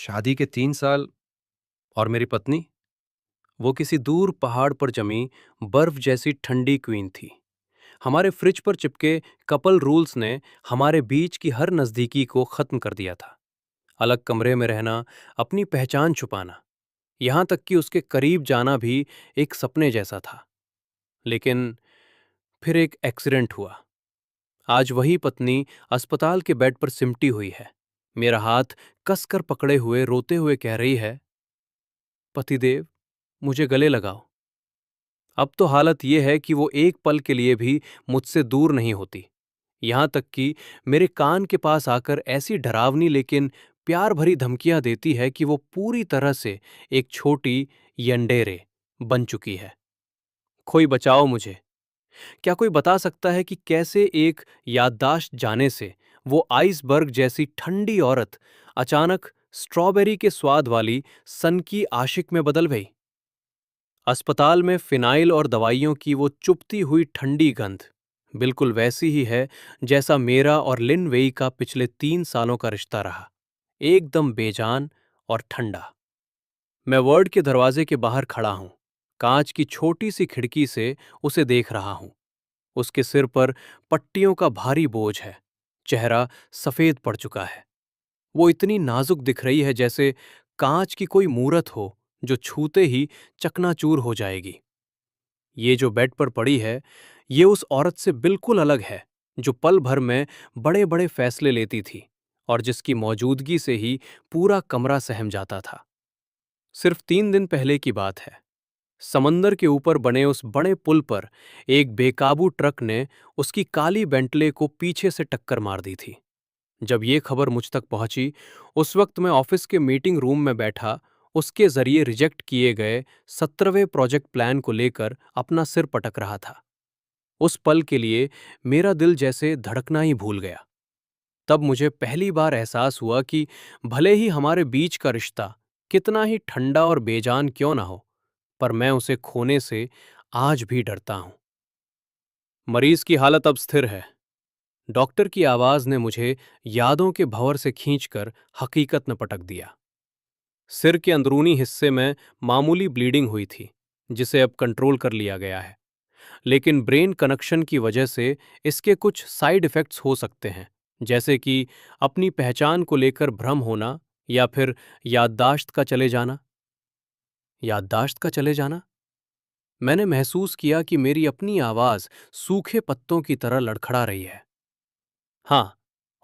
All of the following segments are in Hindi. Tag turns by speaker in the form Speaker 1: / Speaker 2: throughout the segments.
Speaker 1: शादी के 3 साल और मेरी पत्नी, वो किसी दूर पहाड़ पर जमी बर्फ जैसी ठंडी क्वीन थी। हमारे फ्रिज पर चिपके कपल रूल्स ने हमारे बीच की हर नजदीकी को खत्म कर दिया था। अलग कमरे में रहना, अपनी पहचान छुपाना, यहां तक कि उसके करीब जाना भी एक सपने जैसा था। लेकिन फिर एक एक्सीडेंट हुआ। आज वही पत्नी अस्पताल के बेड पर सिमटी हुई है, मेरा हाथ कसकर पकड़े हुए रोते हुए कह रही है, पतिदेव, मुझे गले लगाओ। अब तो हालत यह है कि वो एक पल के लिए भी मुझसे दूर नहीं होती। यहां तक कि मेरे कान के पास आकर ऐसी डरावनी लेकिन प्यार भरी धमकियां देती है कि वो पूरी तरह से एक छोटी यंडेरे बन चुकी है। कोई बचाओ मुझे। क्या कोई बता सकता है कि कैसे एक याददाश्त जाने से वो आइसबर्ग जैसी ठंडी औरत अचानक स्ट्रॉबेरी के स्वाद वाली सनकी आशिक में बदल गई? अस्पताल में फिनाइल और दवाइयों की वो चुभती हुई ठंडी गंध बिल्कुल वैसी ही है जैसा मेरा और लिन वेई का पिछले 3 सालों का रिश्ता रहा, एकदम बेजान और ठंडा। मैं वार्ड के दरवाजे के बाहर खड़ा हूं, कांच की छोटी सी खिड़की से उसे देख रहा हूं। उसके सिर पर पट्टियों का भारी बोझ है, चेहरा सफेद पड़ चुका है। वो इतनी नाजुक दिख रही है जैसे कांच की कोई मूरत हो जो छूते ही चकनाचूर हो जाएगी। ये जो बेड पर पड़ी है, ये उस औरत से बिल्कुल अलग है जो पल भर में बड़े बड़े फैसले लेती थी और जिसकी मौजूदगी से ही पूरा कमरा सहम जाता था। सिर्फ 3 दिन पहले की बात है। समंदर के ऊपर बने उस बड़े पुल पर एक बेकाबू ट्रक ने उसकी काली बेंटले को पीछे से टक्कर मार दी थी। जब ये खबर मुझ तक पहुंची, उस वक्त मैं ऑफिस के मीटिंग रूम में बैठा उसके जरिए रिजेक्ट किए गए 17वें प्रोजेक्ट प्लान को लेकर अपना सिर पटक रहा था। उस पल के लिए मेरा दिल जैसे धड़कना ही भूल गया। तब मुझे पहली बार एहसास हुआ कि भले ही हमारे बीच का रिश्ता कितना ही ठंडा और बेजान क्यों ना हो, पर मैं उसे खोने से आज भी डरता हूं। मरीज की हालत अब स्थिर है। डॉक्टर की आवाज ने मुझे यादों के भंवर से खींचकर हकीकत में पटक दिया। सिर के अंदरूनी हिस्से में मामूली ब्लीडिंग हुई थी, जिसे अब कंट्रोल कर लिया गया है। लेकिन ब्रेन कनेक्शन की वजह से इसके कुछ साइड इफेक्ट्स हो सकते हैं, जैसे कि अपनी पहचान को लेकर भ्रम होना या फिर याददाश्त का चले जाना। याददाश्त का चले जाना? मैंने महसूस किया कि मेरी अपनी आवाज सूखे पत्तों की तरह लड़खड़ा रही है। हाँ,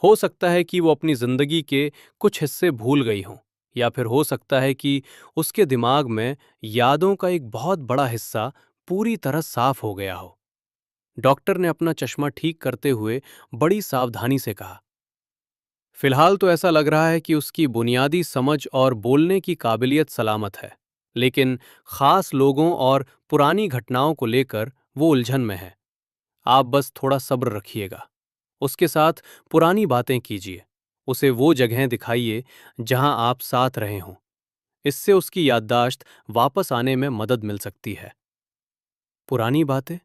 Speaker 1: हो सकता है कि वो अपनी जिंदगी के कुछ हिस्से भूल गई हों, या फिर हो सकता है कि उसके दिमाग में यादों का एक बहुत बड़ा हिस्सा पूरी तरह साफ हो गया हो। डॉक्टर ने अपना चश्मा ठीक करते हुए बड़ी सावधानी से कहा, फिलहाल तो ऐसा लग रहा है कि उसकी बुनियादी समझ और बोलने की काबिलियत सलामत है, लेकिन खास लोगों और पुरानी घटनाओं को लेकर वो उलझन में है। आप बस थोड़ा सब्र रखिएगा। उसके साथ पुरानी बातें कीजिए, उसे वो जगहें दिखाइए जहां आप साथ रहे हों। इससे उसकी याददाश्त वापस आने में मदद मिल सकती है। पुरानी बातें,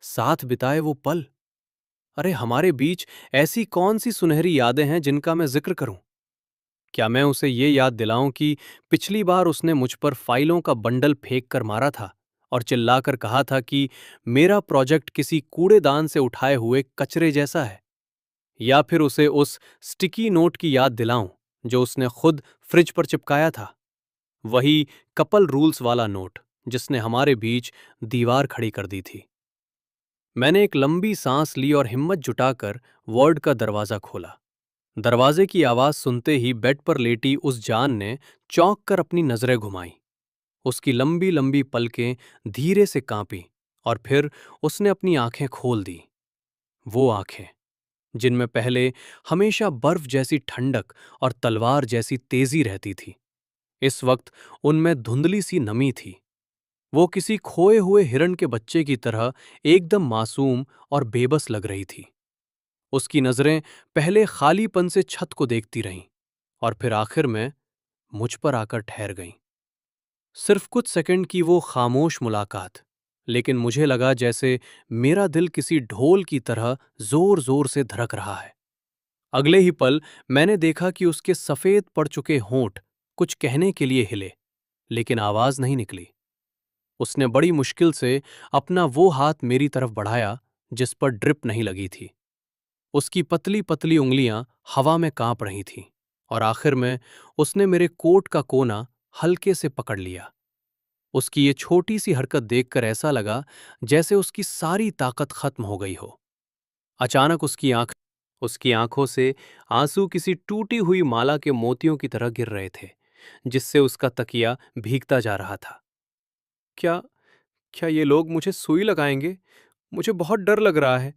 Speaker 1: साथ बिताए वो पल। अरे हमारे बीच ऐसी कौन सी सुनहरी यादें हैं जिनका मैं जिक्र करूं? क्या मैं उसे ये याद दिलाऊं कि पिछली बार उसने मुझ पर फाइलों का बंडल फेंक कर मारा था और चिल्लाकर कहा था कि मेरा प्रोजेक्ट किसी कूड़ेदान से उठाए हुए कचरे जैसा है? या फिर उसे उस स्टिकी नोट की याद दिलाऊं जो उसने खुद फ्रिज पर चिपकाया था, वही कपल रूल्स वाला नोट जिसने हमारे बीच दीवार खड़ी कर दी थी। मैंने एक लंबी सांस ली और हिम्मत जुटाकर वार्ड का दरवाजा खोला। दरवाजे की आवाज सुनते ही बेड पर लेटी उस जान ने चौंक कर अपनी नजरें घुमाई। उसकी लंबी लंबी पलकें धीरे से कांपी और फिर उसने अपनी आंखें खोल दी। वो आंखें जिनमें पहले हमेशा बर्फ जैसी ठंडक और तलवार जैसी तेजी रहती थी, इस वक्त उनमें धुंधली सी नमी थी। वो किसी खोए हुए हिरण के बच्चे की तरह एकदम मासूम और बेबस लग रही थी। उसकी नजरें पहले खालीपन से छत को देखती रहीं और फिर आखिर में मुझ पर आकर ठहर गईं। सिर्फ कुछ सेकंड की वो खामोश मुलाकात, लेकिन मुझे लगा जैसे मेरा दिल किसी ढोल की तरह जोर जोर से धड़क रहा है। अगले ही पल मैंने देखा कि उसके सफेद पड़ चुके होंठ कुछ कहने के लिए हिले, लेकिन आवाज नहीं निकली। उसने बड़ी मुश्किल से अपना वो हाथ मेरी तरफ बढ़ाया जिस पर ड्रिप नहीं लगी थी। उसकी पतली पतली उंगलियां हवा में कांप रही थीं, और आखिर में उसने मेरे कोट का कोना हल्के से पकड़ लिया। उसकी ये छोटी सी हरकत देखकर ऐसा लगा जैसे उसकी सारी ताकत खत्म हो गई हो। अचानक उसकी आंखों से आंसू किसी टूटी हुई माला के मोतियों की तरह गिर रहे थे, जिससे उसका तकिया भीगता जा रहा था। क्या क्या ये लोग मुझे सुई लगाएंगे? मुझे बहुत डर लग रहा है।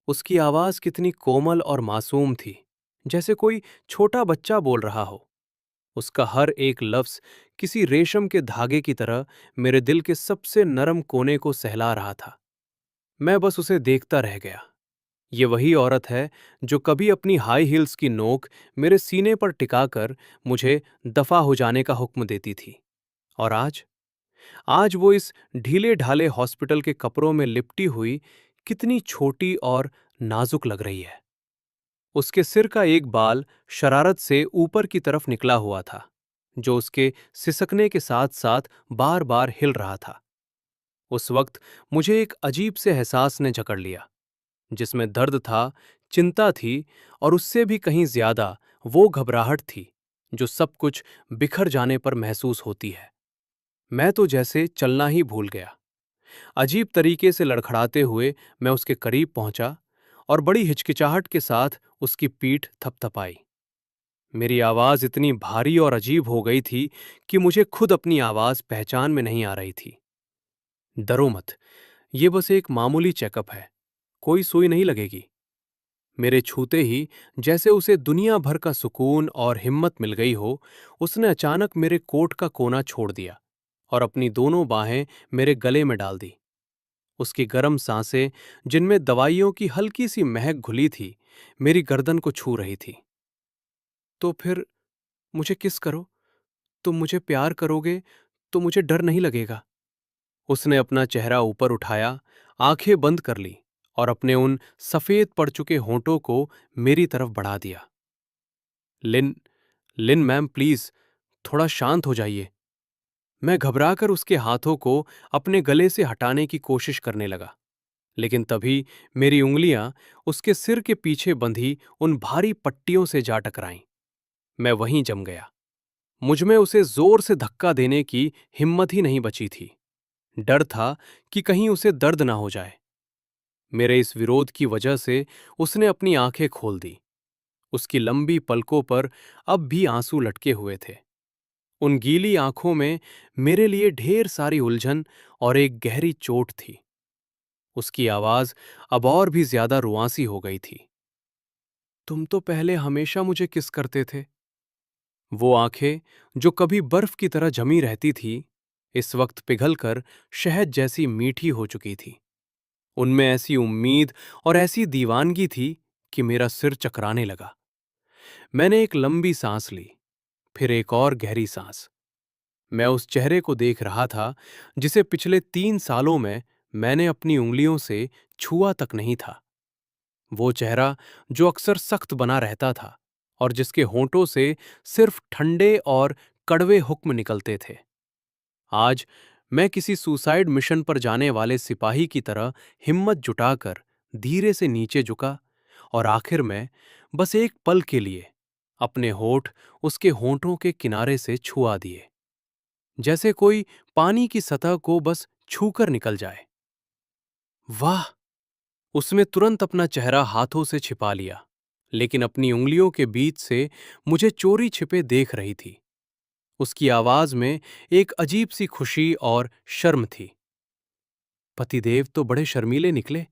Speaker 1: उसकी आवाज कितनी कोमल और मासूम थी, जैसे कोई छोटा बच्चा बोल रहा हो। उसका हर एक लफ्ज किसी रेशम के धागे की तरह मेरे दिल के सबसे नरम कोने को सहला रहा था। मैं बस उसे देखता रह गया। ये वही औरत है जो कभी अपनी हाई हील्स की नोक मेरे सीने पर टिकाकर मुझे दफा हो जाने का हुक्म देती थी। और आज आज वो इस ढीले ढाले हॉस्पिटल के कपड़ों में लिपटी हुई कितनी छोटी और नाजुक लग रही है। उसके सिर का एक बाल शरारत से ऊपर की तरफ निकला हुआ था, जो उसके सिसकने के साथ साथ बार बार हिल रहा था। उस वक्त मुझे एक अजीब से एहसास ने जकड़ लिया, जिसमें दर्द था, चिंता थी, और उससे भी कहीं ज्यादा वो घबराहट थी जो सब कुछ बिखर जाने पर महसूस होती है। मैं तो जैसे चलना ही भूल गया। अजीब तरीके से लड़खड़ाते हुए मैं उसके करीब पहुंचा और बड़ी हिचकिचाहट के साथ उसकी पीठ थपथपाई। मेरी आवाज इतनी भारी और अजीब हो गई थी कि मुझे खुद अपनी आवाज पहचान में नहीं आ रही थी। डरो मत, ये बस एक मामूली चेकअप है, कोई सुई नहीं लगेगी। मेरे छूते ही जैसे उसे दुनिया भर का सुकून और हिम्मत मिल गई हो, उसने अचानक मेरे कोट का कोना छोड़ दिया और अपनी दोनों बाहें मेरे गले में डाल दी। उसकी गर्म सांसें, जिनमें दवाइयों की हल्की सी महक घुली थी, मेरी गर्दन को छू रही थी। तो फिर मुझे किस करो, तुम मुझे प्यार करोगे तो मुझे डर नहीं लगेगा। उसने अपना चेहरा ऊपर उठाया, आंखें बंद कर ली और अपने उन सफेद पड़ चुके होंठों को मेरी तरफ बढ़ा दिया। लिन लिन मैम, प्लीज थोड़ा शांत हो जाइए। मैं घबराकर उसके हाथों को अपने गले से हटाने की कोशिश करने लगा, लेकिन तभी मेरी उंगलियां उसके सिर के पीछे बंधी उन भारी पट्टियों से जा टकराईं। मैं वहीं जम गया। मुझमें उसे जोर से धक्का देने की हिम्मत ही नहीं बची थी। डर था कि कहीं उसे दर्द ना हो जाए। मेरे इस विरोध की वजह से उसने अपनी आंखें खोल दी। उसकी लंबी पलकों पर अब भी आंसू लटके हुए थे। उन गीली आंखों में मेरे लिए ढेर सारी उलझन और एक गहरी चोट थी। उसकी आवाज अब और भी ज्यादा रुआंसी हो गई थी। तुम तो पहले हमेशा मुझे किस करते थे। वो आंखें जो कभी बर्फ की तरह जमी रहती थी, इस वक्त पिघलकर शहद जैसी मीठी हो चुकी थी। उनमें ऐसी उम्मीद और ऐसी दीवानगी थी कि मेरा सिर चकराने लगा। मैंने एक लंबी सांस ली, फिर एक और गहरी सांस। मैं उस चेहरे को देख रहा था जिसे पिछले 3 सालों में मैंने अपनी उंगलियों से छुआ तक नहीं था। वो चेहरा जो अक्सर सख्त बना रहता था और जिसके होंठों से सिर्फ ठंडे और कड़वे हुक्म निकलते थे। आज मैं किसी सुसाइड मिशन पर जाने वाले सिपाही की तरह हिम्मत जुटाकर धीरे से नीचे झुका और आखिर में बस एक पल के लिए अपने होंठ उसके होंठों के किनारे से छुआ दिए, जैसे कोई पानी की सतह को बस छूकर निकल जाए। वाह! उसने तुरंत अपना चेहरा हाथों से छिपा लिया, लेकिन अपनी उंगलियों के बीच से मुझे चोरी छिपे देख रही थी। उसकी आवाज में एक अजीब सी खुशी और शर्म थी। पतिदेव तो बड़े शर्मीले निकले।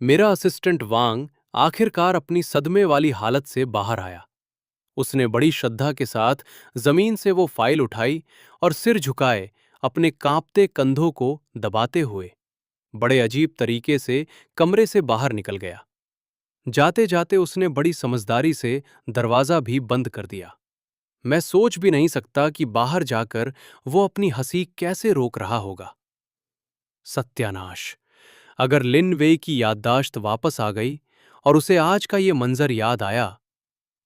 Speaker 1: मेरा असिस्टेंट वांग आखिरकार अपनी सदमे वाली हालत से बाहर आया। उसने बड़ी श्रद्धा के साथ जमीन से वो फाइल उठाई और सिर झुकाए अपने कांपते कंधों को दबाते हुए बड़े अजीब तरीके से कमरे से बाहर निकल गया। जाते जाते उसने बड़ी समझदारी से दरवाजा भी बंद कर दिया। मैं सोच भी नहीं सकता कि बाहर जाकर वो अपनी हंसी कैसे रोक रहा होगा। सत्यानाश! अगर लिन वेई की याददाश्त वापस आ गई और उसे आज का ये मंजर याद आया,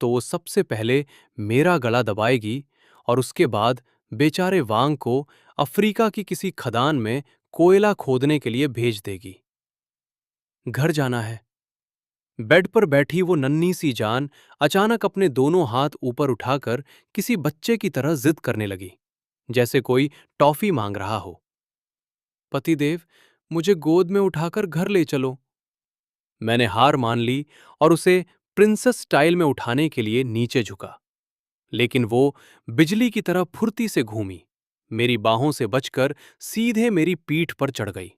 Speaker 1: तो वो सबसे पहले मेरा गला दबाएगी और उसके बाद बेचारे वांग को अफ्रीका की किसी खदान में कोयला खोदने के लिए भेज देगी। घर जाना है। बेड पर बैठी वो नन्ही सी जान अचानक अपने दोनों हाथ ऊपर उठाकर किसी बच्चे की तरह जिद करने लगी, जैसे कोई टॉफी मांग रहा हो। पतिदेव, मुझे गोद में उठाकर घर ले चलो। मैंने हार मान ली और उसे प्रिंसेस स्टाइल में उठाने के लिए नीचे झुका, लेकिन वो बिजली की तरह फुर्ती से घूमी, मेरी बाहों से बचकर सीधे मेरी पीठ पर चढ़ गई।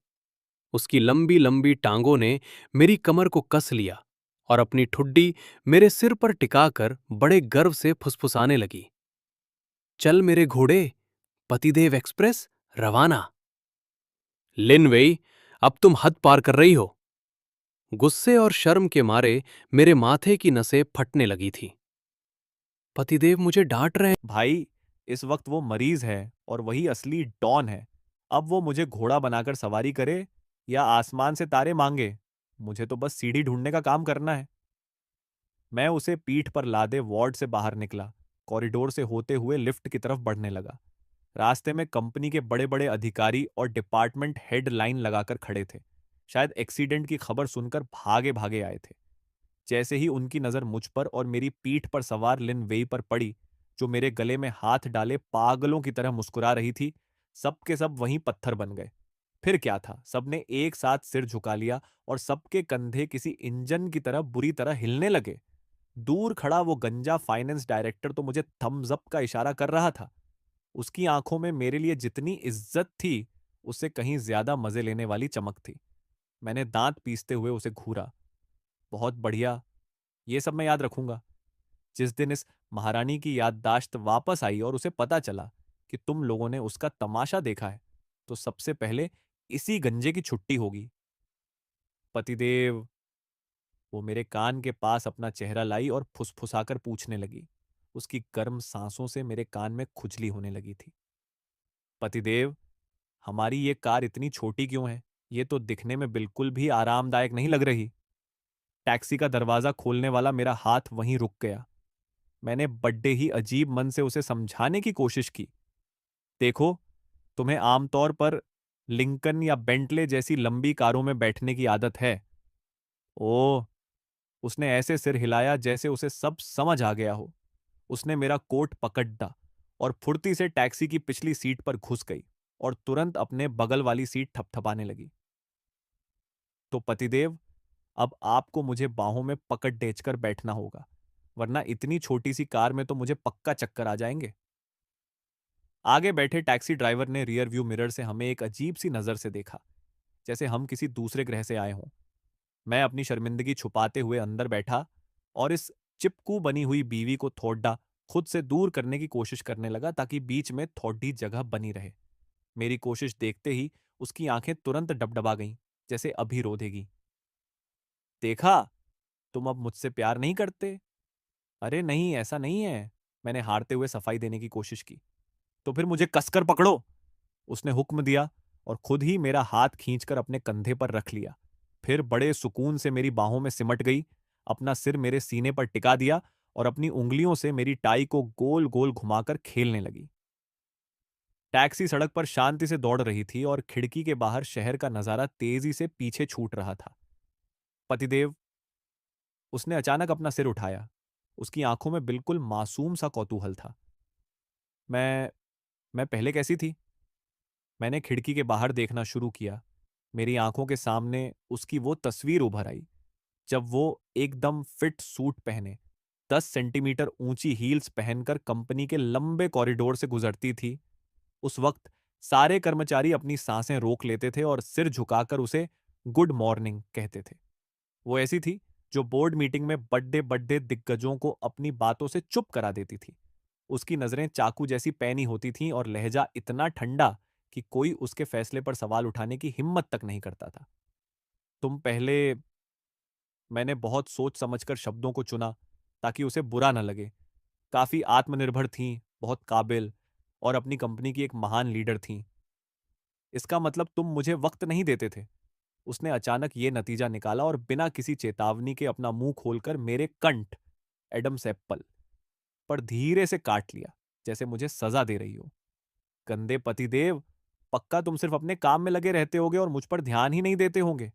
Speaker 1: उसकी लंबी लंबी टांगों ने मेरी कमर को कस लिया और अपनी ठुड्डी मेरे सिर पर टिकाकर बड़े गर्व से फुसफुसाने लगी। चल मेरे घोड़े, पतिदेव एक्सप्रेस रवाना। लिन वेई, अब तुम हद पार कर रही हो। गुस्से और शर्म के मारे मेरे माथे की नसें फटने लगी थी। पतिदेव मुझे डांट रहे हैं।
Speaker 2: भाई, इस वक्त वो मरीज है और वही असली डॉन है। अब वो मुझे घोड़ा बनाकर सवारी करे या आसमान से तारे मांगे, मुझे तो बस सीढ़ी ढूंढने का काम करना है। मैं उसे पीठ पर लादे वार्ड से बाहर निकला, कॉरिडोर से होते हुए लिफ्ट की तरफ बढ़ने लगा। रास्ते में कंपनी के बड़े बड़े अधिकारी और डिपार्टमेंट हेड लाइन लगाकर खड़े थे। शायद एक्सीडेंट की खबर सुनकर भागे भागे आए थे। जैसे ही उनकी नजर मुझ पर और मेरी पीठ पर सवार लिन वेई पर पड़ी, जो मेरे गले में हाथ डाले पागलों की तरह मुस्कुरा रही थी, सब के सब वहीं पत्थर बन गए। फिर क्या था, सबने एक साथ सिर झुका लिया और सबके कंधे किसी इंजन की तरह बुरी तरह हिलने लगे। दूर खड़ा वो गंजा फाइनेंस डायरेक्टर तो मुझे थम्स अप का इशारा कर रहा था। उसकी आंखों में मेरे लिए जितनी इज्जत थी, उससे कहीं ज्यादा मजे लेने वाली चमक थी। मैंने दांत पीसते हुए उसे घूरा। बहुत बढ़िया, ये सब मैं याद रखूंगा। जिस दिन इस महारानी की याददाश्त वापस आई और उसे पता चला कि तुम लोगों ने उसका तमाशा देखा है, तो सबसे पहले इसी गंजे की छुट्टी होगी। पतिदेव, वो मेरे कान के पास अपना चेहरा लाई और फुसफुसाकर पूछने लगी। उसकी गर्म सांसों से मेरे कान में खुजली होने लगी थी। पतिदेव, हमारी ये कार इतनी छोटी क्यों है? ये तो दिखने में बिल्कुल भी आरामदायक नहीं लग रही। टैक्सी का दरवाजा खोलने वाला मेरा हाथ वहीं रुक गया। मैंने बड्डे ही अजीब मन से उसे समझाने की कोशिश की। देखो, तुम्हें आमतौर पर लिंकन या बेंटले जैसी लंबी कारों में बैठने की आदत है। ओह, उसने ऐसे सिर हिलाया जैसे उसे सब समझ आ गया हो। उसने मेरा कोट पकड़ा और फुर्ती से टैक्सी की पिछली सीट पर घुस गई और तुरंत अपने बगल वाली सीट थपथपाने लगी। तो पतिदेव, अब आपको मुझे बाहों में पकड़ डेंचकर बैठना होगा, वरना इतनी छोटी सी कार में तो मुझे पक्का चक्कर आ जाएंगे। आगे बैठे टैक्सी ड्राइवर ने रियर व्यू मिरर से हमें एक अजीब सी नजर से देखा, जैसे हम किसी दूसरे ग्रह से आए हों। मैं अपनी शर्मिंदगी छुपाते हुए अंदर बैठा और इस चिपकू बनी हुई बीवी को थोड़ा खुद से दूर करने की कोशिश करने लगा, ताकि बीच में थोड़ी जगह बनी रहे। मेरी कोशिश देखते ही उसकी आंखें तुरंत डबडबा गईं, जैसे अभी रो देगी। देखा, तुम अब मुझसे प्यार नहीं करते? अरे नहीं, ऐसा नहीं है। मैंने हारते हुए सफाई देने की कोशिश की। तो फिर मुझे कसकर पकड़ो, उसने हुक्म दिया और खुद ही मेरा हाथ खींचकर अपने कंधे पर रख लिया। फिर बड़े सुकून से मेरी बाहों में सिमट गई, अपना सिर मेरे सीने पर टिका दिया और अपनी उंगलियों से मेरी टाई को गोल गोल घुमाकर खेलने लगी। टैक्सी सड़क पर शांति से दौड़ रही थी और खिड़की के बाहर शहर का नजारा तेजी से पीछे छूट रहा था। पतिदेव, उसने अचानक अपना सिर उठाया। उसकी आंखों में बिल्कुल मासूम सा कौतूहल था। मैं मैं पहले कैसी थी? मैंने खिड़की के बाहर देखना शुरू किया। मेरी आंखों के सामने उसकी वो तस्वीर उभर आई, जब वो एकदम फिट सूट पहने, 10 सेंटीमीटर ऊंची हील्स पहनकर कंपनी के लंबे कॉरिडोर से गुजरती थी। उस वक्त सारे कर्मचारी अपनी सांसें रोक लेते थे और सिर झुकाकर उसे गुड मॉर्निंग कहते थे। वो ऐसी थी जो बोर्ड मीटिंग में बड्डे बड्डे दिग्गजों को अपनी बातों से चुप करा देती थी। उसकी नजरें चाकू जैसी पैनी होती थीं और लहजा इतना ठंडा कि कोई उसके फैसले पर सवाल उठाने की हिम्मत तक नहीं करता था। तुम पहले, मैंने बहुत सोच समझकर शब्दों को चुना ताकि उसे बुरा न लगे, काफी आत्मनिर्भर थीं, बहुत काबिल और अपनी कंपनी की एक महान लीडर थीं। इसका मतलब तुम मुझे वक्त नहीं देते थे। उसने अचानक ये नतीजा निकाला और बिना किसी चेतावनी के अपना मुंह खोलकर मेरे कंठ, एडम एप्पल पर धीरे से काट लिया। जैसे मुझे सजा दे रही हो। गंदे पतिदेव, पक्का तुम सिर्फ अपने काम में लगे रहते होगे और मुझ पर ध्यान ही नहीं देते होंगे।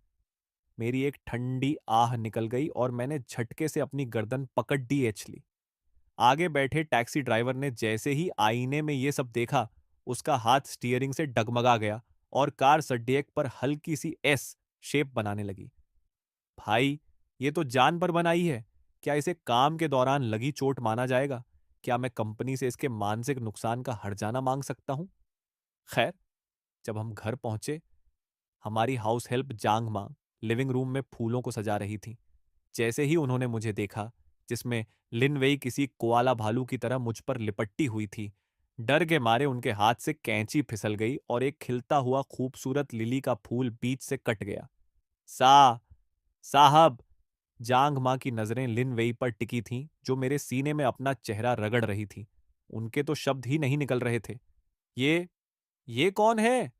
Speaker 2: मेरी एक ठंडी आह निकल गई और मैंने झटके से अपनी गर्दन पकड़ डी ली। आगे बैठे टैक्सी ड्राइवर ने जैसे ही आईने में ये सब देखा, उसका हाथ स्टीयरिंग से डगमगा गया और कार सड्डेक पर हल्की सी एस शेप बनाने लगी। भाई, ये तो जान पर बनाई है। क्या इसे काम के दौरान लगी चोट माना जाएगा? क्या मैं कंपनी से इसके मानसिक नुकसान का हर्जाना मांग सकता हूं? खैर, जब हम घर पहुंचे, हमारी हाउस हेल्प जांग मां लिविंग रूम में फूलों को सजा रही थी। जैसे ही उन्होंने मुझे देखा, जिसमें लिनवेई किसी कोआला भालू की तरह मुझ पर लिपटी हुई थी, डर के मारे उनके हाथ से कैंची फिसल गई और एक खिलता हुआ खूबसूरत लिली का फूल बीच से कट गया। सा साहब, जांग मां की नजरें लिनवेई पर टिकी थीं, जो मेरे सीने में अपना चेहरा रगड़ रही थी। उनके तो शब्द ही नहीं निकल रहे थे। ये ये कौन है?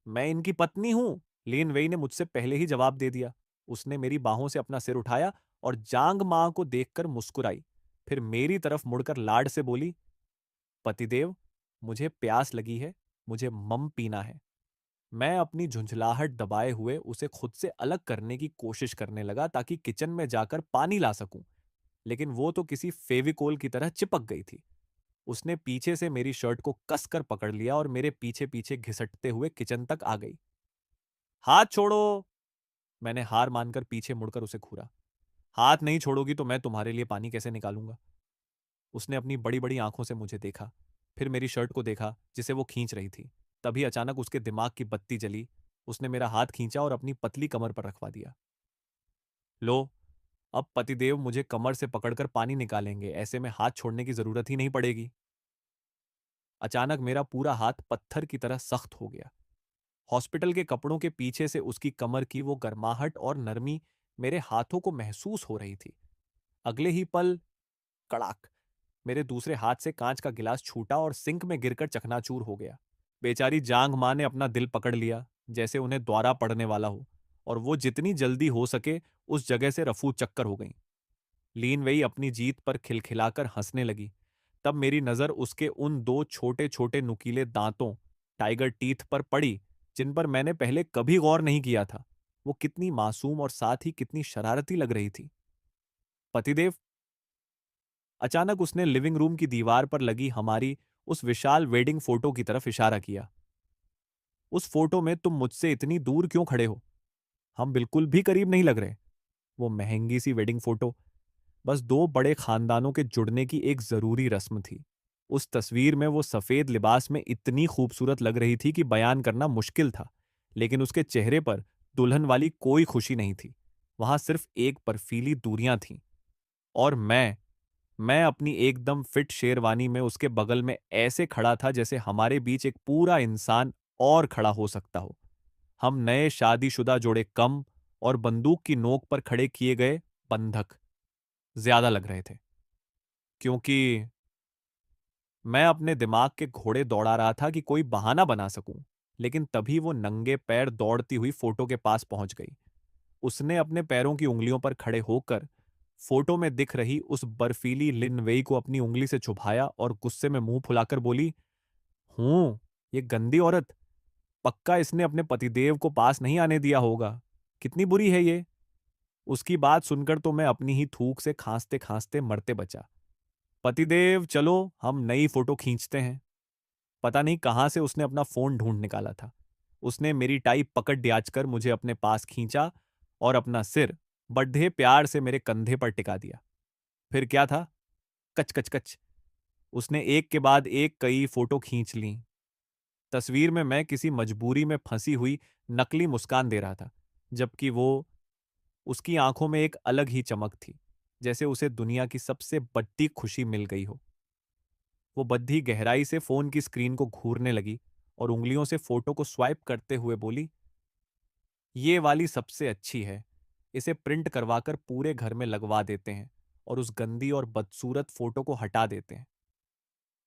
Speaker 2: मैं इनकी पत्नी हूं। लिन वेई ने मुझसे पहले ही जवाब दे दिया। उसने मेरी बाहों से अपना सिर उठाया और जांग मां को देखकर मुस्कुराई। फिर मेरी तरफ मुड़कर लाड से बोली, पतिदेव, मुझे प्यास लगी है, मुझे मम पीना है। मैं अपनी झुंझलाहट दबाए हुए उसे खुद से अलग करने की कोशिश करने लगा ताकि किचन में जाकर पानी ला सकूं, लेकिन वो तो किसी फेविकोल की तरह चिपक गई थी। उसने पीछे से मेरी शर्ट को कसकर पकड़ लिया और मेरे पीछे पीछे घिसटते हुए किचन तक आ गई। हाथ छोड़ो! मैंने हार मानकर पीछे मुड़कर उसे घूरा। हाथ नहीं छोड़ोगी तो मैं तुम्हारे लिए पानी कैसे निकालूंगा? उसने अपनी बड़ी बड़ी आंखों से मुझे देखा, फिर मेरी शर्ट को देखा जिसे वो खींच रही थी। तभी अचानक उसके दिमाग की बत्ती जली। उसने मेरा हाथ खींचा और अपनी पतली कमर पर रखवा दिया। लो, अब पतिदेव मुझे कमर से पकड़कर पानी निकालेंगे, ऐसे में हाथ छोड़ने की जरूरत ही नहीं पड़ेगी। अचानक मेरा पूरा हाथ पत्थर की तरह सख्त हो गया। हॉस्पिटल के कपड़ों के पीछे से उसकी कमर की वो गर्माहट और नरमी मेरे हाथों को महसूस हो रही थी। अगले ही पल, कड़ाक! मेरे दूसरे हाथ से कांच का गिलास छूटा और सिंक में गिरकर चकनाचूर हो गया। बेचारी जांग मां ने अपना दिल पकड़ लिया, जैसे उन्हें द्वारा पड़ने वाला हो, और वो जितनी जल्दी हो सके उस जगह से रफू चक्कर हो गई। लीन वही अपनी जीत पर खिलखिलाकर हंसने लगी। तब मेरी नजर उसके उन दो छोटे छोटे नुकीले दांतों, टाइगर टीथ पर पड़ी, जिन पर मैंने पहले कभी गौर नहीं किया था। वो कितनी मासूम और साथ ही कितनी शरारती लग रही थी। पतिदेव! अचानक उसने लिविंग रूम की दीवार पर लगी हमारी उस विशाल वेडिंग फोटो की तरफ इशारा किया। उस फोटो में तुम मुझसे इतनी दूर क्यों खड़े हो? हम बिल्कुल भी करीब नहीं लग रहे। वो महंगी सी वेडिंग फोटो बस दो बड़े खानदानों के जुड़ने की एक जरूरी रस्म थी। उस तस्वीर में वो सफेद लिबास में इतनी खूबसूरत लग रही थी कि बयान करना मुश्किल था, लेकिन उसके चेहरे पर दुल्हन वाली कोई खुशी नहीं थी। वहां सिर्फ एक बर्फीली दूरियां थीं। और मैं अपनी एकदम फिट शेरवानी में उसके बगल में ऐसे खड़ा था जैसे हमारे बीच एक पूरा इंसान और खड़ा हो सकता हो। हम नए शादीशुदा जोड़े कम और बंदूक की नोक पर खड़े किए गए बंधक ज्यादा लग रहे थे। क्योंकि मैं अपने दिमाग के घोड़े दौड़ा रहा था कि कोई बहाना बना सकूं, लेकिन तभी वो नंगे पैर दौड़ती हुई फोटो के पास पहुंच गई। उसने अपने पैरों की उंगलियों पर खड़े होकर फोटो में दिख रही उस बर्फीली लिनवेई को अपनी उंगली से छुपाया और गुस्से में मुंह फुलाकर बोली, हूं, ये गंदी औरत, पक्का इसने अपने पतिदेव को पास नहीं आने दिया होगा। कितनी बुरी है ये। उसकी बात सुनकर तो मैं अपनी ही थूक से खांसते खांसते मरते बचा। पतिदेव, चलो हम नई फोटो खींचते हैं। पता नहीं कहां से उसने अपना फोन ढूंढ निकाला था। उसने मेरी टाई पकड़ डियाच कर मुझे अपने पास खींचा और अपना सिर बड्ढे प्यार से मेरे कंधे पर टिका दिया। फिर क्या था? कच कच कच! उसने एक के बाद एक कई फोटो खींच ली। तस्वीर में मैं किसी मजबूरी में फंसी हुई नकली मुस्कान दे रहा था, जबकि वो उसकी आंखों में एक अलग ही चमक थी, जैसे उसे दुनिया की सबसे बड़ी खुशी मिल गई हो। वो बद्धी गहराई से फोन की स्क्रीन को घूरने लगी और उंगलियों से फोटो को स्वाइप करते हुए बोली, ये वाली सबसे अच्छी है। इसे प्रिंट करवाकर पूरे घर में लगवा देते हैं और उस गंदी और बदसूरत फोटो को हटा देते हैं।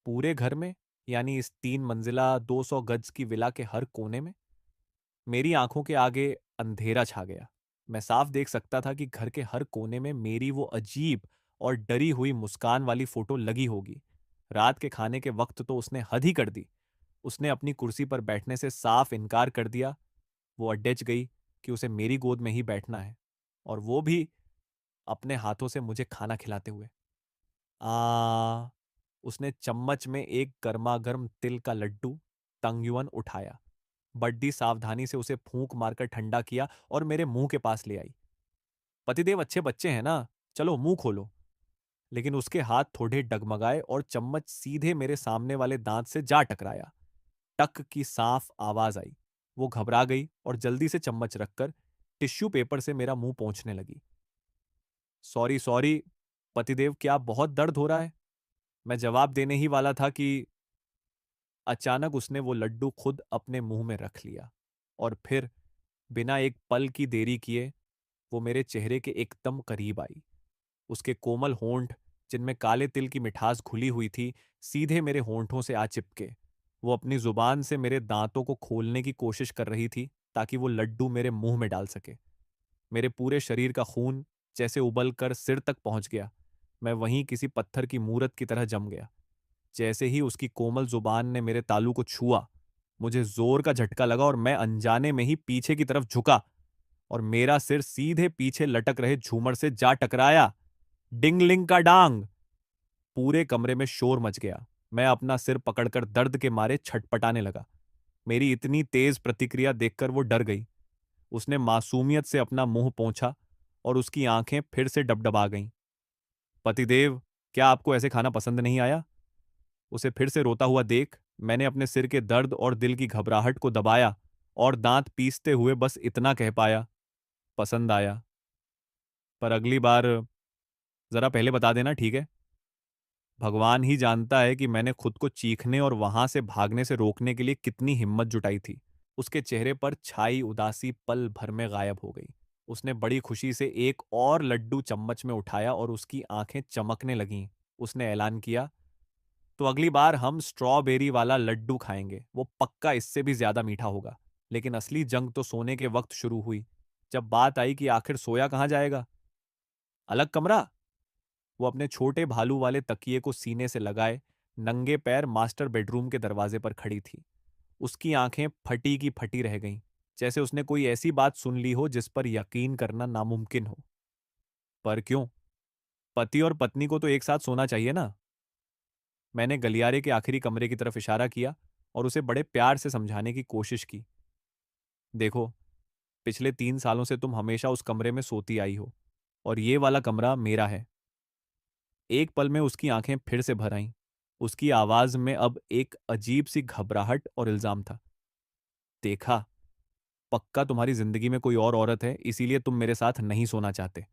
Speaker 2: पूरे घर में? यानी इस 3 मंजिला 200 गज की विला के हर कोने में? मेरी आंखों के आगे अंधेरा छा गया। मैं साफ देख सकता था कि घर के हर कोने में मेरी वो अजीब और डरी हुई मुस्कान वाली फोटो लगी होगी। रात के खाने के वक्त तो उसने हद ही कर दी। उसने अपनी कुर्सी पर बैठने से साफ इनकार कर दिया। वो अड्डेच गई कि उसे मेरी गोद में ही बैठना है, और वो भी अपने हाथों से मुझे खाना खिलाते हुए। आ उसने चम्मच में एक गर्मागर्म तिल का लड्डू तंगयुअन उठाया, बड्डी सावधानी से उसे फूंक मारकर ठंडा किया और मेरे मुंह के पास ले आई। पतिदेव अच्छे बच्चे हैं ना, चलो मुंह खोलो। लेकिन उसके हाथ थोड़े डगमगाए और चम्मच सीधे मेरे सामने वाले दांत से जा टकराया। टक की साफ आवाज आई। वो घबरा गई और जल्दी से चम्मच रखकर टिश्यू पेपर से मेरा मुंह पोंछने लगी। सॉरी सॉरी पतिदेव, क्या बहुत दर्द हो रहा है? मैं जवाब देने ही वाला था कि अचानक उसने वो लड्डू खुद अपने मुंह में रख लिया, और फिर बिना एक पल की देरी किए वो मेरे चेहरे के एकदम करीब आई। उसके कोमल होंठ, जिनमें काले तिल की मिठास घुली हुई थी, सीधे मेरे होंठों से आ चिपके। वो अपनी जुबान से मेरे दांतों को खोलने की कोशिश कर रही थी ताकि वो लड्डू मेरे मुंह में डाल सके। मेरे पूरे शरीर का खून जैसे उबल कर सिर तक पहुंच गया। मैं वहीं किसी पत्थर की मूरत की तरह जम गया। जैसे ही उसकी कोमल जुबान ने मेरे तालू को छुआ, मुझे जोर का झटका लगा और मैं अनजाने में ही पीछे की तरफ झुका, और मेरा सिर सीधे पीछे लटक रहे झूमर से जा टकराया। डिंगलिंग का डांग! पूरे कमरे में शोर मच गया। मैं अपना सिर पकड़कर दर्द के मारे छटपटाने लगा। मेरी इतनी तेज प्रतिक्रिया देखकर वो डर गई। उसने मासूमियत से अपना मुंह पोंछा और उसकी आंखें फिर से डबडबा गईं। पतिदेव, क्या आपको ऐसे खाना पसंद नहीं आया? उसे फिर से रोता हुआ देख मैंने अपने सिर के दर्द और दिल की घबराहट को दबाया और दांत पीसते हुए बस इतना कह पाया, पसंद आया। पर अगली बार जरा पहले बता देना, ठीक है? भगवान ही जानता है कि मैंने खुद को चीखने और वहां से भागने से रोकने के लिए कितनी हिम्मत जुटाई थी। उसके चेहरे पर छाई उदासी पल भर में गायब हो गई। उसने बड़ी खुशी से एक और लड्डू चम्मच में उठाया और उसकी आंखें चमकने लगीं। उसने ऐलान किया, तो अगली बार हम स्ट्रॉबेरी वाला लड्डू खाएंगे, वो पक्का इससे भी ज्यादा मीठा होगा। लेकिन असली जंग तो सोने के वक्त शुरू हुई, जब बात आई कि आखिर सोया कहाँ जाएगा। अलग कमरा? वो अपने छोटे भालू वाले तकिए को सीने से लगाए नंगे पैर मास्टर बेडरूम के दरवाजे पर खड़ी थी। उसकी आंखें फटी की फटी रह गईं, जैसे उसने कोई ऐसी बात सुन ली हो जिस पर यकीन करना नामुमकिन हो। पर क्यों? पति और पत्नी को तो एक साथ सोना चाहिए ना। मैंने गलियारे के आखिरी कमरे की तरफ इशारा किया और उसे बड़े प्यार से समझाने की कोशिश की। देखो, पिछले 3 सालों से तुम हमेशा उस कमरे में सोती आई हो, और ये वाला कमरा मेरा है। एक पल में उसकी आंखें फिर से भर आईं। उसकी आवाज में अब एक अजीब सी घबराहट और इल्जाम था। देखा, पक्का तुम्हारी जिंदगी में कोई और औरत है, इसीलिए तुम मेरे साथ नहीं सोना चाहते।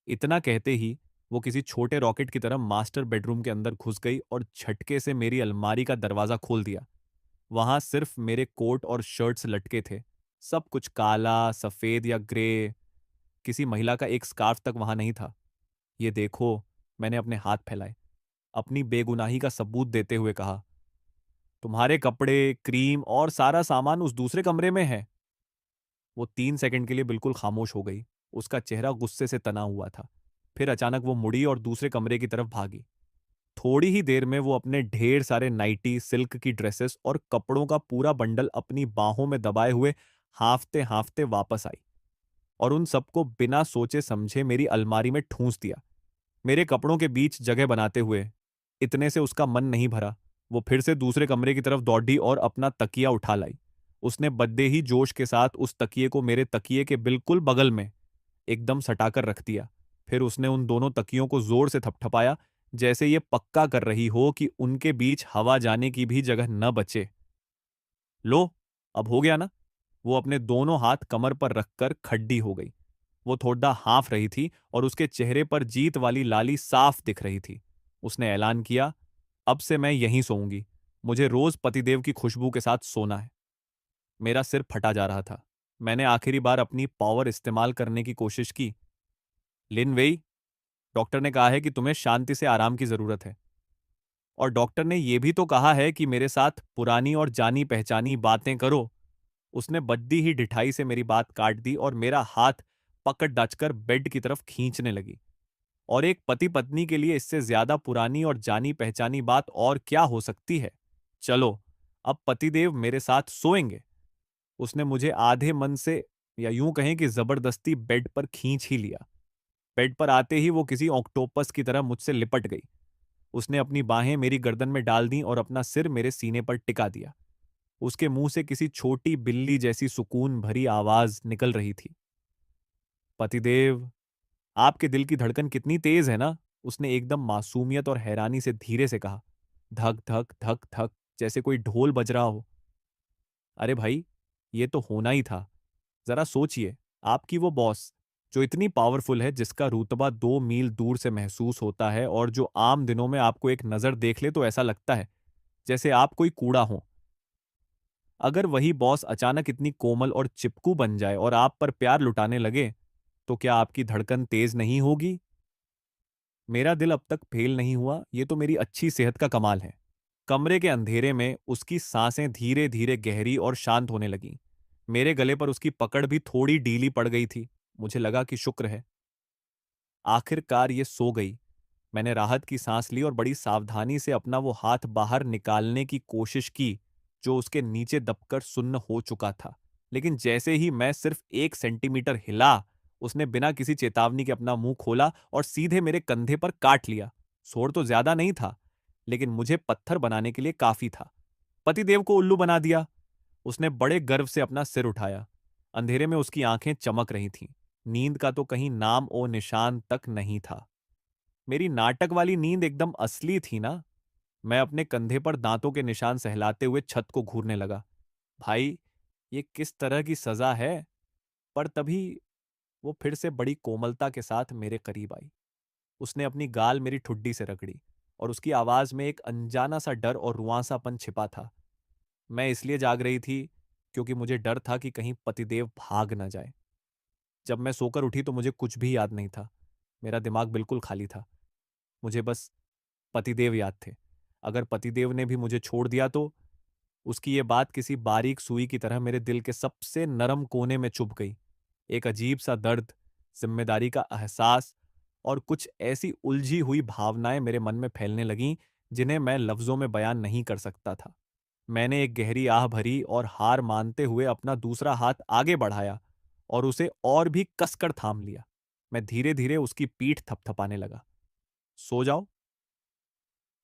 Speaker 2: इतना कहते ही वो किसी छोटे रॉकेट की तरह मास्टर बेडरूम के अंदर घुस गई और झटके से मेरी अलमारी का दरवाजा खोल दिया। वहां सिर्फ मेरे कोट और शर्ट्स लटके थे। सब कुछ काला, सफेद या ग्रे। किसी महिला का एक स्कार्फ तक वहां नहीं था। ये देखो, मैंने अपने हाथ फैलाए, अपनी बेगुनाही का सबूत देते हुए कहा, तुम्हारे कपड़े, क्रीम और सारा सामान उस दूसरे कमरे में है। वो 3 सेकंड के लिए बिल्कुल खामोश हो गई। उसका चेहरा गुस्से से तना हुआ था। फिर अचानक वो मुड़ी और दूसरे कमरे की तरफ भागी। थोड़ी ही देर में वो अपने ढेर सारे नाइटी, सिल्क की ड्रेसेस और कपड़ों का पूरा बंडल अपनी बाहों में दबाए हुए हांफते हांफते वापस आई, और उन सबको बिना सोचे समझे मेरी अलमारी में ठूंस दिया, मेरे कपड़ों के बीच जगह बनाते हुए। इतने से उसका मन नहीं भरा। वो फिर से दूसरे कमरे की तरफ दौड़ी और अपना तकिया उठा लाई। उसने बद्दे ही जोश के साथ उस तकिए को मेरे तकिए के बिल्कुल बगल में एकदम सटाकर रख दिया। फिर उसने उन दोनों तकियों को जोर से थपथपाया, जैसे ये पक्का कर रही हो कि उनके बीच हवा जाने की भी जगह न बचे। लो, अब हो गया ना? वो अपने दोनों हाथ कमर पर रखकर खड्डी हो गई। वो थोड़ा हाँफ रही थी और उसके चेहरे पर जीत वाली लाली साफ दिख रही थी। उसने ऐलान किया, अब से मैं यहीं सोऊंगी। मुझे रोज पतिदेव की खुशबू के साथ सोना है। मेरा सिर फटा जा रहा था। मैंने आखिरी बार अपनी पावर इस्तेमाल करने की कोशिश की। लिन वेई, डॉक्टर ने कहा है कि तुम्हें शांति से आराम की जरूरत है। और डॉक्टर ने यह भी तो कहा है कि मेरे साथ पुरानी और जानी पहचानी बातें करो। उसने बद्दी ही ढिठाई से मेरी बात काट दी और मेरा हाथ पकड़ दाचकर बेड की तरफ खींचने लगी। और एक पति पत्नी के लिए इससे ज्यादा पुरानी और जानी पहचानी बात और क्या हो सकती है। चलो, अब पतिदेव मेरे साथ सोएंगे। उसने मुझे आधे मन से, या यूं कहें कि जबरदस्ती, बेड पर खींच ही लिया। बेड पर आते ही वो किसी ऑक्टोपस की तरह मुझसे लिपट गई। उसने अपनी बाहें मेरी गर्दन में डाल दी और अपना सिर मेरे सीने पर टिका दिया। उसके मुंह से किसी छोटी बिल्ली जैसी सुकून भरी आवाज निकल रही थी। पतिदेव, आपके दिल की धड़कन कितनी तेज है ना। उसने एकदम मासूमियत और हैरानी से धीरे से कहा। धक धक धक धक, जैसे कोई ढोल बज रहा हो। अरे भाई, ये तो होना ही था। जरा सोचिए, आपकी वो बॉस जो इतनी पावरफुल है, जिसका रुतबा 2 मील दूर से महसूस होता है और जो आम दिनों में आपको एक नजर देख ले तो ऐसा लगता है जैसे आप कोई कूड़ा हो। अगर वही बॉस अचानक इतनी कोमल और चिपकू बन जाए और आप पर प्यार लुटाने लगे, तो क्या आपकी धड़कन तेज नहीं होगी? मेरा दिल अब तक फेल नहीं हुआ, ये तो मेरी अच्छी सेहत का कमाल है। कमरे के अंधेरे में उसकी सांसें धीरे धीरे गहरी और शांत होने लगीं। मेरे गले पर उसकी पकड़ भी थोड़ी ढीली पड़ गई थी। मुझे लगा कि शुक्र है, आखिरकार ये सो गई। मैंने राहत की सांस ली और बड़ी सावधानी से अपना वो हाथ बाहर निकालने की कोशिश की, जो उसके नीचे दबकर सुन्न हो चुका था। लेकिन जैसे ही मैं सिर्फ 1 सेंटीमीटर हिला, उसने बिना किसी चेतावनी के अपना मुंह खोला और सीधे मेरे कंधे पर काट लिया। सोर तो ज्यादा नहीं था, लेकिन मुझे पत्थर बनाने के लिए काफी था। पतिदेव को उल्लू बना दिया। उसने बड़े गर्व से अपना सिर उठाया। अंधेरे में उसकी आंखें चमक रही थीं। नींद का तो कहीं नाम ओ निशान तक नहीं था। मेरी नाटक वाली नींद एकदम असली थी ना। मैं अपने कंधे पर दांतों के निशान सहलाते हुए छत को घूरने लगा। भाई, ये किस तरह की सजा है? पर तभी वो फिर से बड़ी कोमलता के साथ मेरे करीब आई। उसने अपनी गाल मेरी ठुड्डी से रगड़ी, और उसकी आवाज में एक अनजाना सा डर और रुआंसापन छिपा था। मैं इसलिए जाग रही थी क्योंकि मुझे डर था कि कहीं पतिदेव भाग न जाए। जब मैं सोकर उठी तो मुझे कुछ भी याद नहीं था। मेरा दिमाग बिल्कुल खाली था। मुझे बस पतिदेव याद थे। अगर पतिदेव ने भी मुझे छोड़ दिया तो? उसकी ये बात किसी बारीक सुई की तरह मेरे दिल के सबसे नरम कोने में चुभ गई। एक अजीब सा दर्द, जिम्मेदारी का एहसास और कुछ ऐसी उलझी हुई भावनाएं मेरे मन में फैलने लगीं जिन्हें मैं लफ्जों में बयान नहीं कर सकता था। मैंने एक गहरी आह भरी और हार मानते हुए अपना दूसरा हाथ आगे बढ़ाया और उसे और भी कसकर थाम लिया। मैं धीरे धीरे उसकी पीठ थपथपाने लगा। सो जाओ।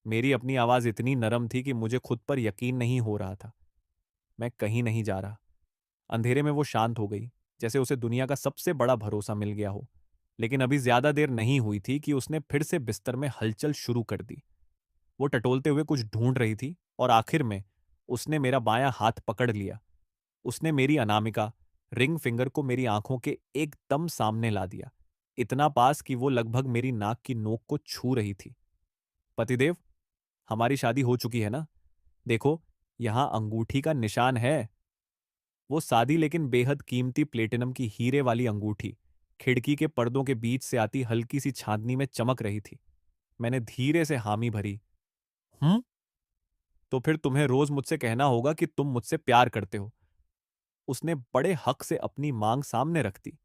Speaker 2: मेरी अपनी आवाज इतनी नरम थी कि मुझे खुद पर यकीन नहीं हो रहा था। मैं कहीं नहीं जा रहा। अंधेरे में वो शांत हो गई, जैसे उसे दुनिया का सबसे बड़ा भरोसा मिल गया हो। लेकिन अभी ज्यादा देर नहीं हुई थी कि उसने फिर से बिस्तर में हलचल शुरू कर दी। वो टटोलते हुए कुछ ढूंढ रही थी और आखिर में उसने मेरा बायां हाथ पकड़ लिया। उसने मेरी अनामिका, रिंग फिंगर को मेरी आंखों के एकदम सामने ला दिया, इतना पास कि वो लगभग मेरी नाक की नोक को छू रही थी। पतिदेव, हमारी शादी हो चुकी है ना? देखो, यहां अंगूठी का निशान है। वो सादी लेकिन बेहद कीमती प्लेटिनम की हीरे वाली अंगूठी खिड़की के पर्दों के बीच से आती हल्की सी चांदनी में चमक रही थी। मैंने धीरे से हामी भरी। हम्म? तो फिर तुम्हें रोज मुझसे कहना होगा कि तुम मुझसे प्यार करते हो। उसने बड़े हक से अपनी मांग सामने रख दी।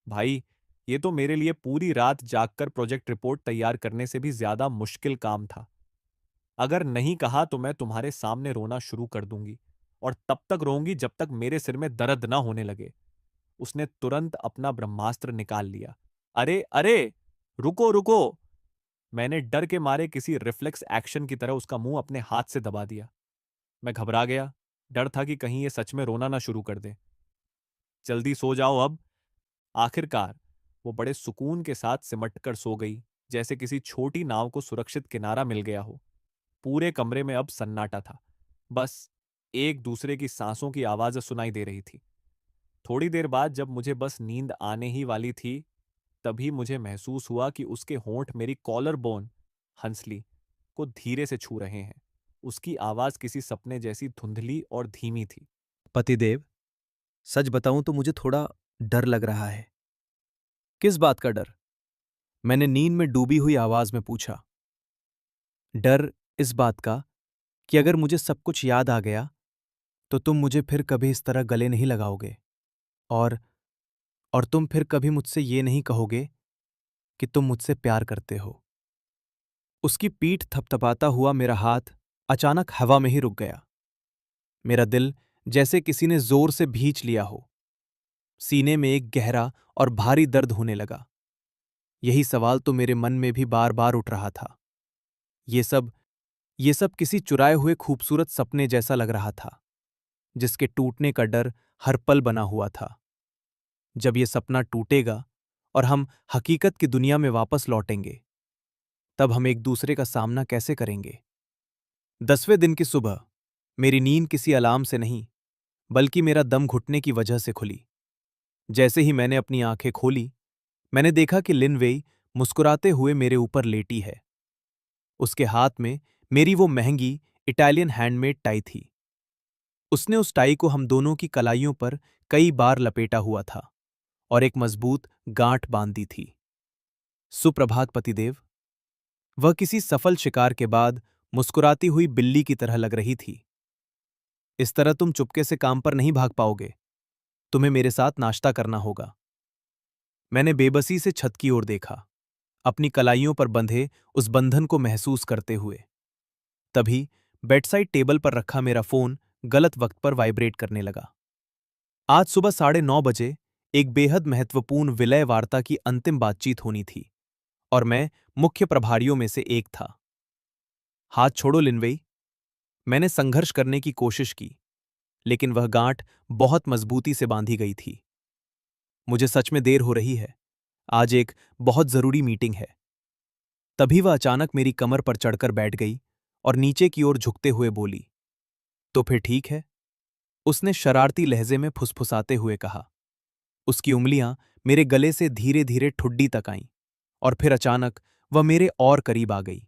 Speaker 2: भाई, ये तो मेरे लिए पूरी रात जागकर प्रोजेक्ट रिपोर्ट तैयार करने से भी ज्यादा मुश्किल काम था। अगर नहीं कहा तो मैं तुम्हारे सामने रोना शुरू कर दूंगी, और तब तक रोऊंगी जब तक मेरे सिर में दर्द ना होने लगे। उसने तुरंत अपना ब्रह्मास्त्र निकाल लिया। अरे अरे, रुको रुको। मैंने डर के मारे किसी रिफ्लेक्स एक्शन की तरह उसका मुंह अपने हाथ से दबा दिया। मैं घबरा गया। डर था कि कहीं ये सच में रोना ना शुरू कर दे। जल्दी सो जाओ अब। आखिरकार वो बड़े सुकून के साथ सिमटकर सो गई, जैसे किसी छोटी नाव को सुरक्षित किनारा मिल गया हो। पूरे कमरे में अब सन्नाटा था। बस एक दूसरे की सांसों की आवाज सुनाई दे रही थी। थोड़ी देर बाद जब मुझे बस नींद आने ही वाली थी, तभी मुझे महसूस हुआ कि उसके होंठ मेरी कॉलर बोन, हंसली, को धीरे से छू रहे हैं। उसकी आवाज किसी सपने जैसी धुंधली और धीमी थी।
Speaker 1: पतिदेव, सच बताऊं तो मुझे थोड़ा डर लग रहा है। किस बात का डर? मैंने नींद में डूबी हुई आवाज में पूछा। डर इस बात का कि अगर मुझे सब कुछ याद आ गया तो तुम मुझे फिर कभी इस तरह गले नहीं लगाओगे, और और तुम फिर कभी मुझसे ये नहीं कहोगे
Speaker 2: कि तुम मुझसे प्यार करते हो। उसकी पीठ थपथपाता हुआ मेरा हाथ अचानक हवा में ही रुक गया। मेरा दिल जैसे किसी ने जोर से भींच लिया हो। सीने में एक गहरा और भारी दर्द होने लगा। यही सवाल तो मेरे मन में भी बार बार उठ रहा था। ये सब ये सब किसी चुराए हुए खूबसूरत सपने जैसा लग रहा था, जिसके टूटने का डर हर पल बना हुआ था। जब ये सपना टूटेगा और हम हकीकत की दुनिया में वापस लौटेंगे, तब हम एक दूसरे का सामना कैसे करेंगे? 10वें दिन की सुबह मेरी नींद किसी अलार्म से नहीं, बल्कि मेरा दम घुटने की वजह से खुली। जैसे ही मैंने अपनी आंखें खोली, मैंने देखा कि लिन वेई मुस्कुराते हुए मेरे ऊपर लेटी है। उसके हाथ में मेरी वो महंगी इटालियन हैंडमेड टाई थी। उसने उस टाई को हम दोनों की कलाइयों पर कई बार लपेटा हुआ था और एक मजबूत गांठ बांध दी थी। सुप्रभात पतिदेव। वह किसी सफल शिकार के बाद मुस्कुराती हुई बिल्ली की तरह लग रही थी। इस तरह तुम चुपके से काम पर नहीं भाग पाओगे। तुम्हें मेरे साथ नाश्ता करना होगा। मैंने बेबसी से छत की ओर देखा, अपनी कलाइयों पर बंधे उस बंधन को महसूस करते हुए। तभी बेडसाइड टेबल पर रखा मेरा फोन गलत वक्त पर वाइब्रेट करने लगा। आज सुबह 9:30 बजे एक बेहद महत्वपूर्ण विलय वार्ता की अंतिम बातचीत होनी थी और मैं मुख्य प्रभारियों में से एक था। हाथ छोड़ो लिनवेई। मैंने संघर्ष करने की कोशिश की, लेकिन वह गांठ बहुत मजबूती से बांधी गई थी। मुझे सच में देर हो रही है। आज एक बहुत जरूरी मीटिंग है। तभी वह अचानक मेरी कमर पर चढ़कर बैठ गई और नीचे की ओर झुकते हुए बोली, तो फिर ठीक है। उसने शरारती लहजे में फुसफुसाते हुए कहा। उसकी उंगलियां मेरे गले से धीरे धीरे ठुड्डी तक आईं और फिर अचानक वह मेरे और करीब आ गई।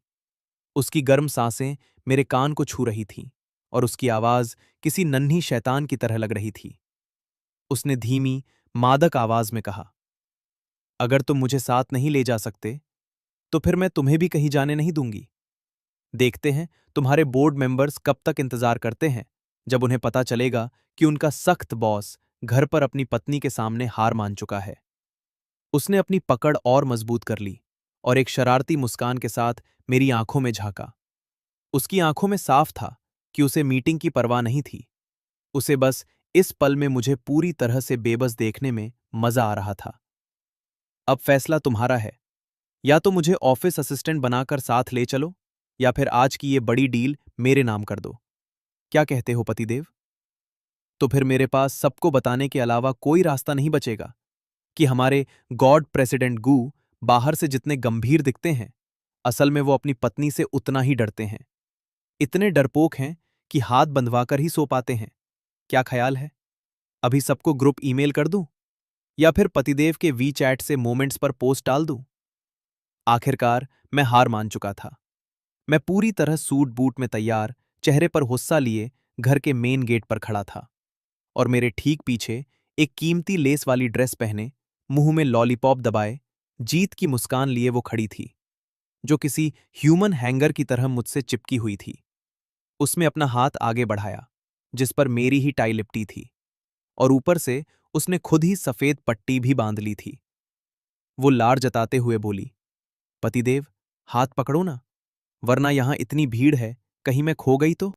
Speaker 2: उसकी गर्म सांसें मेरे कान को छू रही थीं और उसकी आवाज किसी नन्ही शैतान की तरह लग रही थी। उसने धीमी, मादक आवाज में कहा, अगर तुम मुझे साथ नहीं ले जा सकते, तो फिर मैं तुम्हें भी कहीं जाने नहीं दूंगी। देखते हैं तुम्हारे बोर्ड मेंबर्स कब तक इंतजार करते हैं, जब उन्हें पता चलेगा कि उनका सख्त बॉस घर पर अपनी पत्नी के सामने हार मान चुका है। उसने अपनी पकड़ और मजबूत कर ली और एक शरारती मुस्कान के साथ मेरी आंखों में झांका। उसकी आंखों में साफ था कि उसे मीटिंग की परवाह नहीं थी। उसे बस इस पल में मुझे पूरी तरह से बेबस देखने में मजा आ रहा था। अब फैसला तुम्हारा है। या तो मुझे ऑफिस असिस्टेंट बनाकर साथ ले चलो, या फिर आज की ये बड़ी डील मेरे नाम कर दो। क्या कहते हो पतिदेव? तो फिर मेरे पास सबको बताने के अलावा कोई रास्ता नहीं बचेगा कि हमारे गॉड प्रेसिडेंट गू बाहर से जितने गंभीर दिखते हैं, असल में वो अपनी पत्नी से उतना ही डरते हैं। इतने डरपोक हैं कि हाथ बंधवाकर ही सो पाते हैं। क्या ख्याल है? अभी सबको ग्रुप ईमेल कर दूं, या फिर पतिदेव के वी चैट से मोमेंट्स पर पोस्ट डाल दूं? आखिरकार मैं हार मान चुका था। मैं पूरी तरह सूट बूट में तैयार, चेहरे पर गुस्सा लिए घर के मेन गेट पर खड़ा था और मेरे ठीक पीछे एक कीमती लेस वाली ड्रेस पहने, मुंह में लॉलीपॉप दबाए, जीत की मुस्कान लिए वो खड़ी थी, जो किसी ह्यूमन हैंगर की तरह मुझसे चिपकी हुई थी। उसने अपना हाथ आगे बढ़ाया, जिस पर मेरी ही टाई लिपटी थी, और ऊपर से उसने खुद ही सफेद पट्टी भी बांध ली थी। वो लार जताते हुए बोली, पतिदेव, हाथ पकड़ो ना, वरना यहां इतनी भीड़ है, कहीं मैं खो गई तो?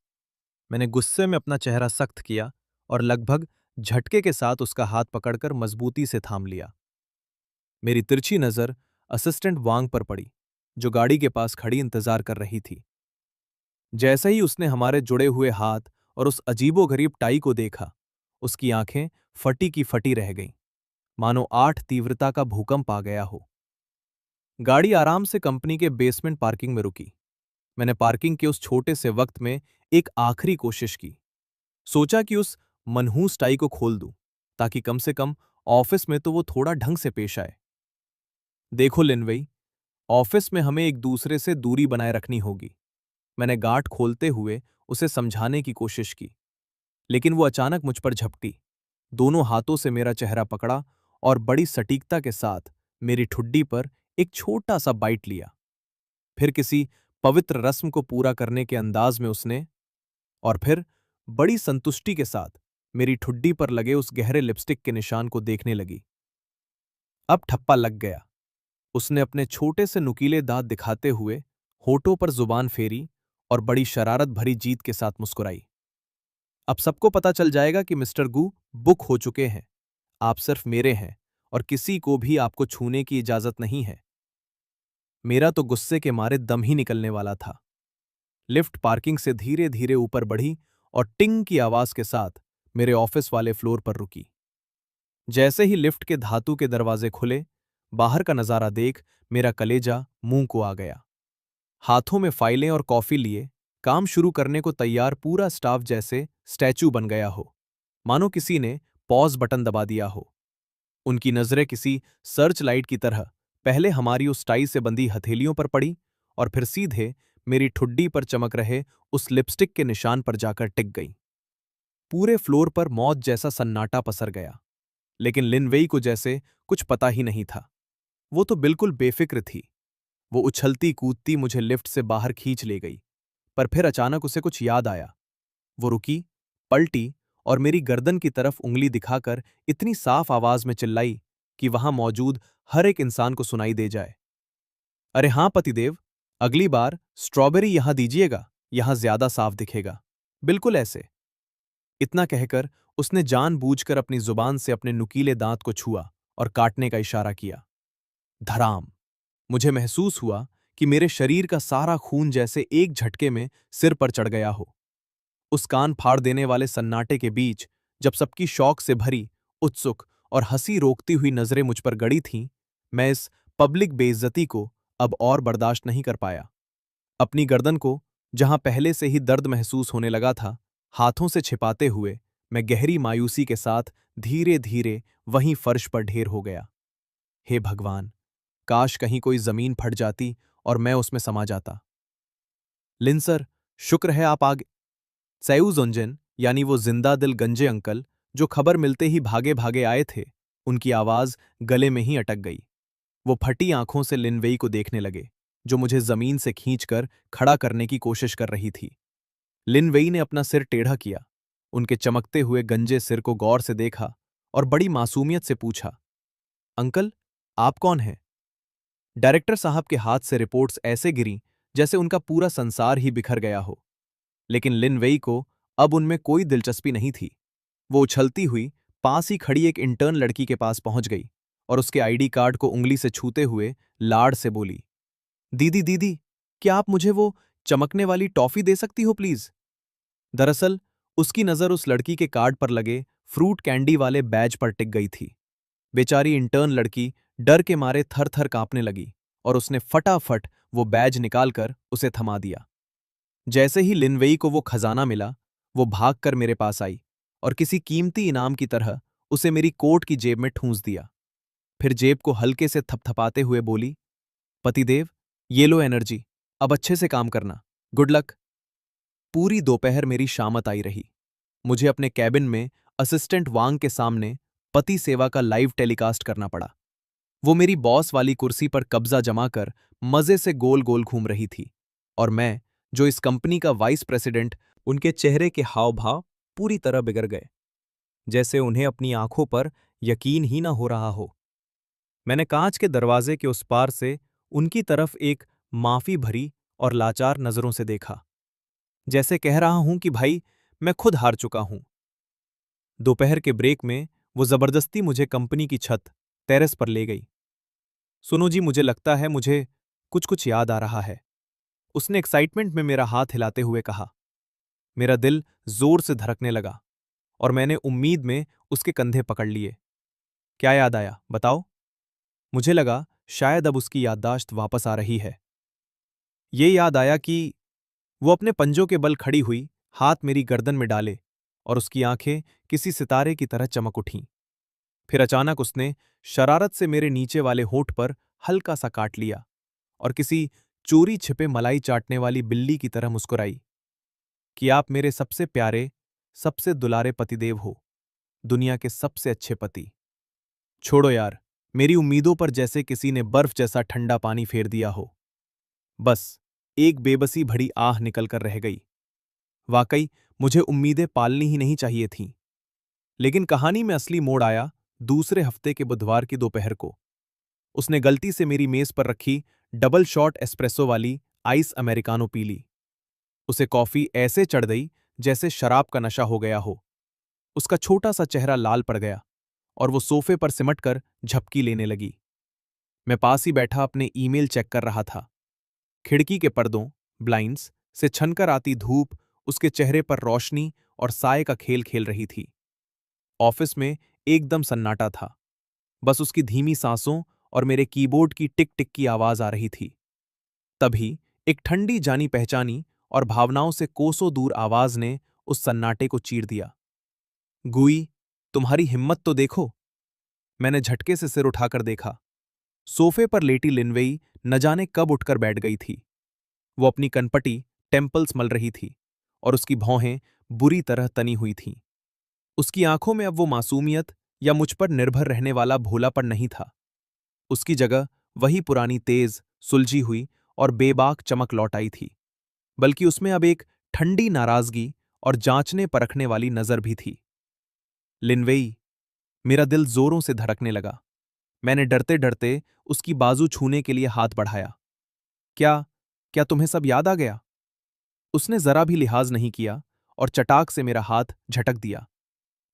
Speaker 2: मैंने गुस्से में अपना चेहरा सख्त किया और लगभग झटके के साथ उसका हाथ पकड़कर मजबूती से थाम लिया। मेरी तिरछी नजर असिस्टेंट वांग पर पड़ी, जो गाड़ी के पास खड़ी इंतजार कर रही थी। जैसे ही उसने हमारे जुड़े हुए हाथ और उस अजीबोगरीब टाई को देखा, उसकी आंखें फटी की फटी रह गईं, मानो 8 तीव्रता का भूकंप आ गया हो। गाड़ी आराम से कंपनी के बेसमेंट पार्किंग में रुकी। मैंने पार्किंग के उस छोटे से वक्त में एक आखिरी कोशिश की। सोचा कि उस मनहूस टाई को खोल दूं, ताकि कम से कम ऑफिस में तो वो थोड़ा ढंग से पेश आए। देखो लिनवेई, ऑफिस में हमें एक दूसरे से दूरी बनाए रखनी होगी। मैंने गांठ खोलते हुए उसे समझाने की कोशिश की, लेकिन वो अचानक मुझ पर झपटी, दोनों हाथों से मेरा चेहरा पकड़ा और बड़ी सटीकता के साथ मेरी ठुड्डी पर एक छोटा सा बाइट लिया। फिर किसी पवित्र रस्म को पूरा करने के अंदाज में उसने, और फिर बड़ी संतुष्टि के साथ मेरी ठुड्डी पर लगे उस गहरे लिपस्टिक के निशान को देखने लगी। अब ठप्पा लग गया। उसने अपने छोटे से नुकीले दांत दिखाते हुए होठों पर जुबान फेरी और बड़ी शरारत भरी जीत के साथ मुस्कुराई। अब सबको पता चल जाएगा कि मिस्टर गू बुक हो चुके हैं। आप सिर्फ मेरे हैं और किसी को भी आपको छूने की इजाजत नहीं है। मेरा तो गुस्से के मारे दम ही निकलने वाला था। लिफ्ट पार्किंग से धीरे धीरे ऊपर बढ़ी और टिंग की आवाज के साथ मेरे ऑफिस वाले फ्लोर पर रुकी। जैसे ही लिफ्ट के धातु के दरवाजे खुले, बाहर का नजारा देख मेरा कलेजा मुंह को आ गया। हाथों में फाइलें और कॉफी लिए काम शुरू करने को तैयार पूरा स्टाफ जैसे स्टैचू बन गया हो, मानो किसी ने पॉज बटन दबा दिया हो। उनकी नजरें किसी सर्च लाइट की तरह पहले हमारी उस टाई से बंधी हथेलियों पर पड़ी और फिर सीधे मेरी ठुड्डी पर चमक रहे उस लिपस्टिक के निशान पर जाकर टिक गई। पूरे फ्लोर पर मौत जैसा सन्नाटा पसर गया, लेकिन लिनवेई को जैसे कुछ पता ही नहीं था। वो तो बिल्कुल बेफिक्र थी। वो उछलती कूदती मुझे लिफ्ट से बाहर खींच ले गई, पर फिर अचानक उसे कुछ याद आया। वो रुकी, पलटी और मेरी गर्दन की तरफ उंगली दिखाकर इतनी साफ आवाज में चिल्लाई कि वहां मौजूद हर एक इंसान को सुनाई दे जाए। अरे हां पतिदेव, अगली बार स्ट्रॉबेरी यहां दीजिएगा, यहां ज्यादा साफ दिखेगा। बिल्कुल ऐसे। इतना कहकर उसने जानबूझकर अपनी जुबान से अपने नुकीले दांत को छुआ और काटने का इशारा किया। धड़ाम! मुझे महसूस हुआ कि मेरे शरीर का सारा खून जैसे एक झटके में सिर पर चढ़ गया हो। उस कान फाड़ देने वाले सन्नाटे के बीच, जब सबकी शौक से भरी, उत्सुक और हंसी रोकती हुई नजरें मुझ पर गड़ी थीं, मैं इस पब्लिक बेइज्जती को अब और बर्दाश्त नहीं कर पाया। अपनी गर्दन को, जहां पहले से ही दर्द महसूस होने लगा था, हाथों से छिपाते हुए मैं गहरी मायूसी के साथ धीरे धीरे वहीं फर्श पर ढेर हो गया। हे भगवान! काश कहीं कोई जमीन फट जाती और मैं उसमें समा जाता। लिनसर, शुक्र है आप आ गए। सैऊजोंजेन, यानी वो जिंदा दिल गंजे अंकल, जो खबर मिलते ही भागे भागे आए थे, उनकी आवाज गले में ही अटक गई। वो फटी आंखों से लिनवेई को देखने लगे, जो मुझे जमीन से खींचकर खड़ा करने की कोशिश कर रही थी। लिनवेई ने अपना सिर टेढ़ा किया, उनके चमकते हुए गंजे सिर को गौर से देखा और बड़ी मासूमियत से पूछा, अंकल, आप कौन हैं? डायरेक्टर साहब के हाथ से रिपोर्ट्स ऐसे गिरीं जैसे उनका पूरा संसार ही बिखर गया हो। लेकिन लिनवेई को अब उनमें कोई दिलचस्पी नहीं थी। वो उछलती हुई पास ही खड़ी एक इंटर्न लड़की के पास पहुंच गई और उसके आईडी कार्ड को उंगली से छूते हुए लाड़ से बोली, दीदी दीदी, क्या आप मुझे वो चमकने वाली टॉफी दे सकती हो प्लीज? दरअसल उसकी नजर उस लड़की के कार्ड पर लगे फ्रूट कैंडी वाले बैज पर टिक गई थी। बेचारी इंटर्न लड़की डर के मारे थर थर कांपने लगी और उसने फटाफट वो बैज निकालकर उसे थमा दिया। जैसे ही लिनवेई को वो खजाना मिला, वो भागकर मेरे पास आई और किसी कीमती इनाम की तरह उसे मेरी कोट की जेब में ठूंस दिया। फिर जेब को हल्के से थपथपाते हुए बोली, पतिदेव, ये लो एनर्जी, अब अच्छे से काम करना। Good luck. पूरी दोपहर मेरी शामत आई रही। मुझे अपने कैबिन में असिस्टेंट वांग के सामने पति सेवा का लाइव टेलीकास्ट करना पड़ा। वो मेरी बॉस वाली कुर्सी पर कब्जा जमाकर मजे से गोल गोल घूम रही थी, और मैं, जो इस कंपनी का वाइस प्रेसिडेंट, उनके चेहरे के हाव भाव पूरी तरह बिगड़ गए, जैसे उन्हें अपनी आंखों पर यकीन ही ना हो रहा हो। मैंने कांच के दरवाजे के उस पार से उनकी तरफ एक माफी भरी और लाचार नजरों से देखा, जैसे कह रहा हूं कि भाई, मैं खुद हार चुका हूं। दोपहर के ब्रेक में वो जबरदस्ती मुझे कंपनी की छत, टेरेस पर ले गई। सुनो जी, मुझे लगता है मुझे कुछ कुछ याद आ रहा है, उसने एक्साइटमेंट में मेरा हाथ हिलाते हुए कहा। मेरा दिल जोर से धड़कने लगा और मैंने उम्मीद में उसके कंधे पकड़ लिए। क्या याद आया, बताओ? मुझे लगा शायद अब उसकी याददाश्त वापस आ रही है। ये याद आया कि वो अपने पंजों के बल खड़ी हुई, हाथ मेरी गर्दन में डाले, और उसकी आंखें किसी सितारे की तरह चमक उठीं। फिर अचानक उसने शरारत से मेरे नीचे वाले होठ पर हल्का सा काट लिया और किसी चोरी छिपे मलाई चाटने वाली बिल्ली की तरह मुस्कुराई कि आप मेरे सबसे प्यारे, सबसे दुलारे पतिदेव हो, दुनिया के सबसे अच्छे पति। छोड़ो यार, मेरी उम्मीदों पर जैसे किसी ने बर्फ जैसा ठंडा पानी फेर दिया हो। बस एक बेबसी भरी आह निकलकर रह गई। वाकई मुझे उम्मीदें पालनी ही नहीं चाहिए थीं। लेकिन कहानी में असली मोड़ आया दूसरे हफ्ते के बुधवार की दोपहर को। उसने गलती से मेरी मेज पर रखी डबल शॉट एस्प्रेसो वाली आइस अमेरिकानो पी ली। उसे कॉफी ऐसे चढ़ गई जैसे शराब का नशा हो गया हो। उसका छोटा सा चेहरा लाल पड़ गया और वो सोफे पर सिमटकर झपकी लेने लगी। मैं पास ही बैठा अपने ईमेल चेक कर रहा था। खिड़की के पर्दों ब्लाइंड्स से छनकर आती धूप उसके चेहरे पर रोशनी और साए का खेल खेल रही थी। ऑफिस में एकदम सन्नाटा था। बस उसकी धीमी सांसों और मेरे कीबोर्ड की टिक टिक की आवाज आ रही थी। तभी एक ठंडी जानी पहचानी और भावनाओं से कोसों दूर आवाज ने उस सन्नाटे को चीर दिया। गुई, तुम्हारी हिम्मत तो देखो। मैंने झटके से सिर उठाकर देखा। सोफे पर लेटी लिनवेई न जाने कब उठकर बैठ गई थी। वो अपनी कनपटी टेम्पल्स मल रही थी और उसकी भौहें बुरी तरह तनी हुई थीं। उसकी आंखों में अब वो मासूमियत या मुझ पर निर्भर रहने वाला भोलापन नहीं था। उसकी जगह वही पुरानी तेज, सुलझी हुई और बेबाक चमक लौट आई थी, बल्कि उसमें अब एक ठंडी नाराजगी और जांचने परखने वाली नजर भी थी। लिनवेई, मेरा दिल जोरों से धड़कने लगा। मैंने डरते डरते उसकी बाजू छूने के लिए हाथ बढ़ाया। क्या क्या तुम्हें सब याद आ गया? उसने जरा भी लिहाज नहीं किया और चटाक से मेरा हाथ झटक दिया।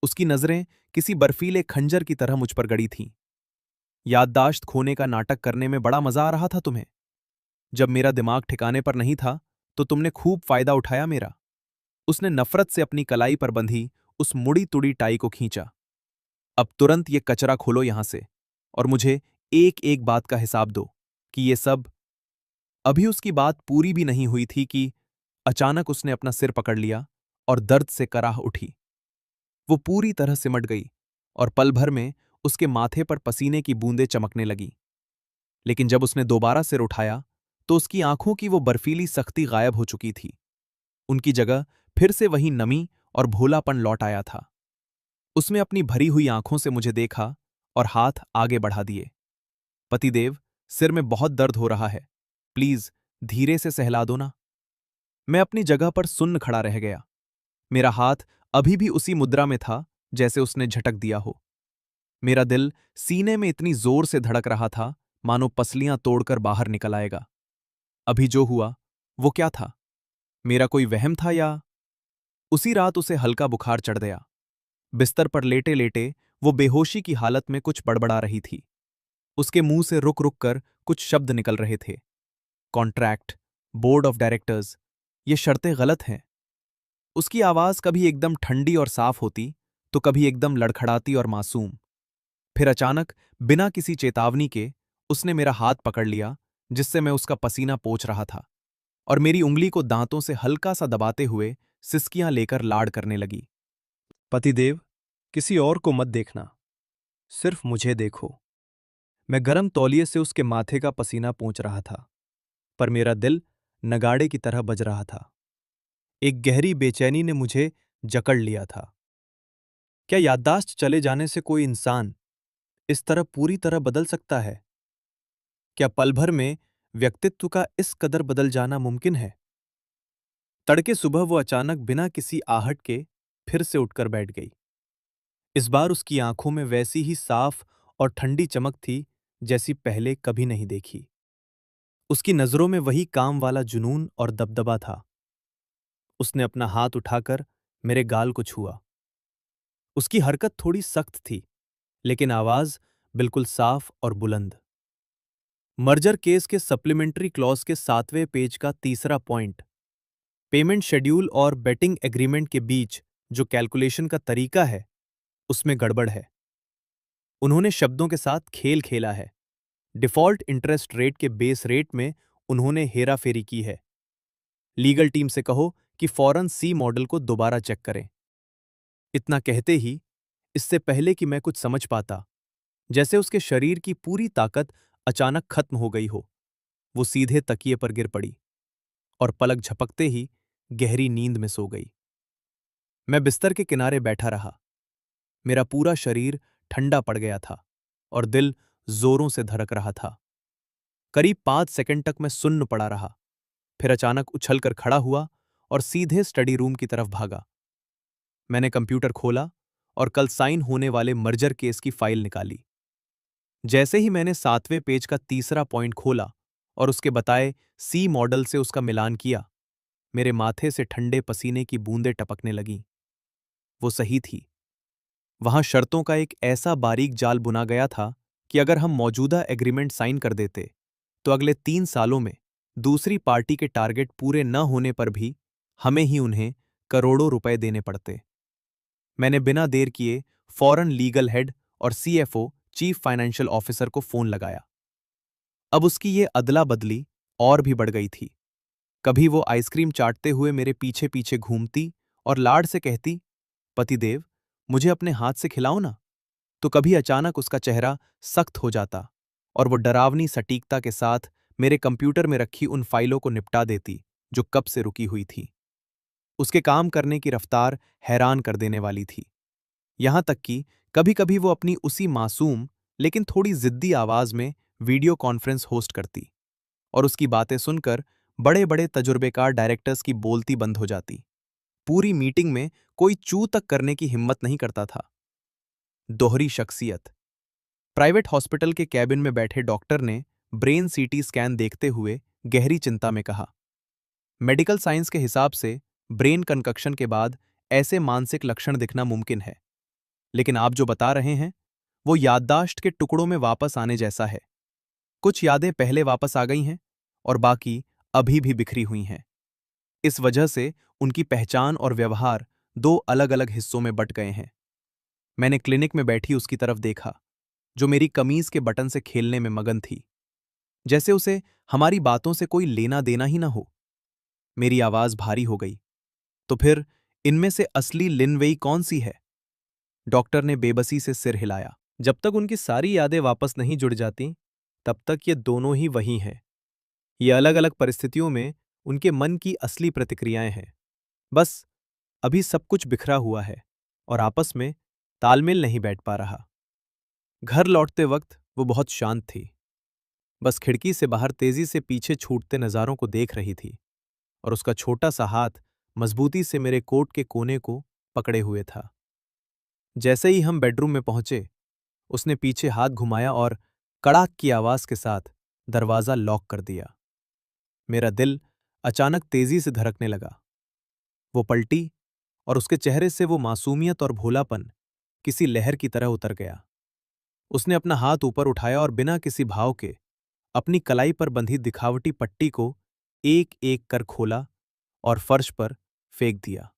Speaker 2: उसकी नजरें किसी बर्फीले खंजर की तरह मुझ पर गड़ी थीं। याददाश्त खोने का नाटक करने में बड़ा मजा आ रहा था तुम्हें। जब मेरा दिमाग ठिकाने पर नहीं था तो तुमने खूब फायदा उठाया मेरा। उसने नफरत से अपनी कलाई पर बंधी उस मुड़ी तुड़ी टाई को खींचा। अब तुरंत ये कचरा खोलो यहां से और मुझे एक एक बात का हिसाब दो कि ये सब। अभी उसकी बात पूरी भी नहीं हुई थी कि अचानक उसने अपना सिर पकड़ लिया और दर्द से कराह उठी। वो पूरी तरह सिमट गई और पल भर में उसके माथे पर पसीने की बूंदें चमकने लगी। लेकिन जब उसने दोबारा सिर उठाया तो उसकी आंखों की वो बर्फीली सख्ती गायब हो चुकी थी। उनकी जगह फिर से वही नमी और भोलापन लौट आया था। उसने अपनी भरी हुई आंखों से मुझे देखा और हाथ आगे बढ़ा दिए। पतिदेव, सिर में बहुत दर्द हो रहा है। प्लीज धीरे से सहला दो ना। मैं अपनी जगह पर सुन्न खड़ा रह गया। मेरा हाथ अभी भी उसी मुद्रा में था जैसे उसने झटक दिया हो। मेरा दिल सीने में इतनी जोर से धड़क रहा था मानो पसलियां तोड़कर बाहर निकल आएगा। अभी जो हुआ वो क्या था? मेरा कोई वहम था या? उसी रात उसे हल्का बुखार चढ़ गया। बिस्तर पर लेटे लेटे वो बेहोशी की हालत में कुछ बड़बड़ा रही थी। उसके मुंह से रुक रुक कर कुछ शब्द निकल रहे थे। कॉन्ट्रैक्ट, बोर्ड ऑफ डायरेक्टर्स, ये शर्तें गलत हैं। उसकी आवाज कभी एकदम ठंडी और साफ होती तो कभी एकदम लड़खड़ाती और मासूम। फिर अचानक बिना किसी चेतावनी के उसने मेरा हाथ पकड़ लिया जिससे मैं उसका पसीना पोंछ रहा था और मेरी उंगली को दांतों से हल्का सा दबाते हुए सिसकियां लेकर लाड़ करने लगी।
Speaker 1: पतिदेव, किसी और को मत देखना, सिर्फ मुझे देखो। मैं गरम तौलिए से उसके माथे का पसीना पोंछ रहा था, पर मेरा दिल नगाड़े की तरह बज रहा था। एक गहरी बेचैनी ने मुझे जकड़ लिया था। क्या याददाश्त चले जाने से कोई इंसान इस तरह पूरी तरह बदल सकता है? क्या पल भर में व्यक्तित्व का इस कदर बदल जाना मुमकिन है? तड़के सुबह वो अचानक बिना किसी आहट के फिर से उठकर बैठ गई। इस बार उसकी आंखों में वैसी ही साफ और ठंडी चमक थी जैसी पहले कभी नहीं देखी। उसकी नजरों में वही काम वाला जुनून और दबदबा था। उसने अपना हाथ उठाकर मेरे गाल को छुआ। उसकी हरकत थोड़ी सख्त थी, लेकिन आवाज बिल्कुल साफ और बुलंद। मर्जर केस के सप्लीमेंट्री क्लॉज के 7वें पेज का तीसरा पॉइंट, पेमेंट शेड्यूल और बेटिंग एग्रीमेंट के बीच जो कैलकुलेशन का तरीका है, उसमें गड़बड़ है। उन्होंने शब्दों के साथ खेल खेला है। डिफॉल्ट इंटरेस्ट रेट के बेस रेट में उन्होंने हेराफेरी की है। लीगल टीम से कहो कि फौरन सी मॉडल को दोबारा चेक करें। इतना कहते ही, इससे पहले कि मैं कुछ समझ पाता, जैसे उसके शरीर की पूरी ताकत अचानक खत्म हो गई हो, वो सीधे तकिए पर गिर पड़ी और पलक झपकते ही गहरी नींद में सो गई। मैं बिस्तर के किनारे बैठा रहा। मेरा पूरा शरीर ठंडा पड़ गया था और दिल जोरों से धड़क रहा था। करीब 5 सेकंड तक मैं सुन्न पड़ा रहा, फिर अचानक उछलकर खड़ा हुआ और सीधे स्टडी रूम की तरफ भागा। मैंने कंप्यूटर खोला और कल साइन होने वाले मर्जर केस की फाइल निकाली।
Speaker 2: जैसे ही मैंने 7वें पेज का तीसरा पॉइंट खोला और उसके बताए सी मॉडल से उसका मिलान किया, मेरे माथे से ठंडे पसीने की बूंदें टपकने लगीं। वो सही थी। वहां शर्तों का एक ऐसा बारीक जाल बुना गया था कि अगर हम मौजूदा एग्रीमेंट साइन कर देते, तो अगले 3 सालों में दूसरी पार्टी के टारगेट पूरे न होने पर भी हमें ही उन्हें करोड़ों रुपए देने पड़ते। मैंने बिना देर किए फौरन लीगल हेड और सीएफओ चीफ फाइनेंशियल ऑफिसर को फोन लगाया। अब उसकी ये अदला बदली और भी बढ़ गई थी। कभी वो आइसक्रीम चाटते हुए मेरे पीछे पीछे घूमती और लाड से कहती, पतिदेव, मुझे अपने हाथ से खिलाओ ना। तो कभी अचानक उसका चेहरा सख्त हो जाता और वो डरावनी सटीकता के साथ मेरे कंप्यूटर में रखी उन फाइलों को निपटा देती जो कब से रुकी हुई थी। उसके काम करने की रफ्तार हैरान कर देने वाली थी। यहां तक कि कभी कभी वो अपनी उसी मासूम लेकिन थोड़ी जिद्दी आवाज में वीडियो कॉन्फ्रेंस होस्ट करती और उसकी बातें सुनकर बड़े बड़े तजुर्बेकार डायरेक्टर्स की बोलती बंद हो जाती। पूरी मीटिंग में कोई चू तक करने की हिम्मत नहीं करता था। दोहरी शख्सियत। प्राइवेट हॉस्पिटल के कैबिन में बैठे डॉक्टर ने ब्रेन सीटी स्कैन देखते हुए गहरी चिंता में कहा, मेडिकल साइंस के हिसाब से ब्रेन कंकक्शन के बाद ऐसे मानसिक लक्षण दिखना मुमकिन है, लेकिन आप जो बता रहे हैं वो याददाश्त के टुकड़ों में वापस आने जैसा है। कुछ यादें पहले वापस आ गई हैं और बाकी अभी भी बिखरी हुई हैं। इस वजह से उनकी पहचान और व्यवहार दो अलग अलग हिस्सों में बट गए हैं। मैंने क्लिनिक में बैठी उसकी तरफ देखा, जो मेरी कमीज के बटन से खेलने में मगन थी, जैसे उसे हमारी बातों से कोई लेना देना ही ना हो। मेरी आवाज भारी हो गई, तो फिर इनमें से असली लिनवेई कौन सी है? डॉक्टर ने बेबसी से सिर हिलाया। जब तक उनकी सारी यादें वापस नहीं जुड़ जाती, तब तक ये दोनों ही वही हैं। ये अलग अलग परिस्थितियों में उनके मन की असली प्रतिक्रियाएं हैं। बस अभी सब कुछ बिखरा हुआ है और आपस में तालमेल नहीं बैठ पा रहा। घर लौटते वक्त वो बहुत शांत थी, बस खिड़की से बाहर तेजी से पीछे छूटते नज़ारों को देख रही थी और उसका छोटा सा हाथ मजबूती से मेरे कोट के कोने को पकड़े हुए था। जैसे ही हम बेडरूम में पहुंचे, उसने पीछे हाथ घुमाया और कड़ाक की आवाज के साथ दरवाजा लॉक कर दिया। मेरा दिल अचानक तेजी से धड़कने लगा। वो पलटी और उसके चेहरे से वो मासूमियत और भोलापन किसी लहर की तरह उतर गया। उसने अपना हाथ ऊपर उठाया और बिना किसी भाव के अपनी कलाई पर बंधी दिखावटी पट्टी को एक एक कर खोला और फर्श पर फेंक दिया।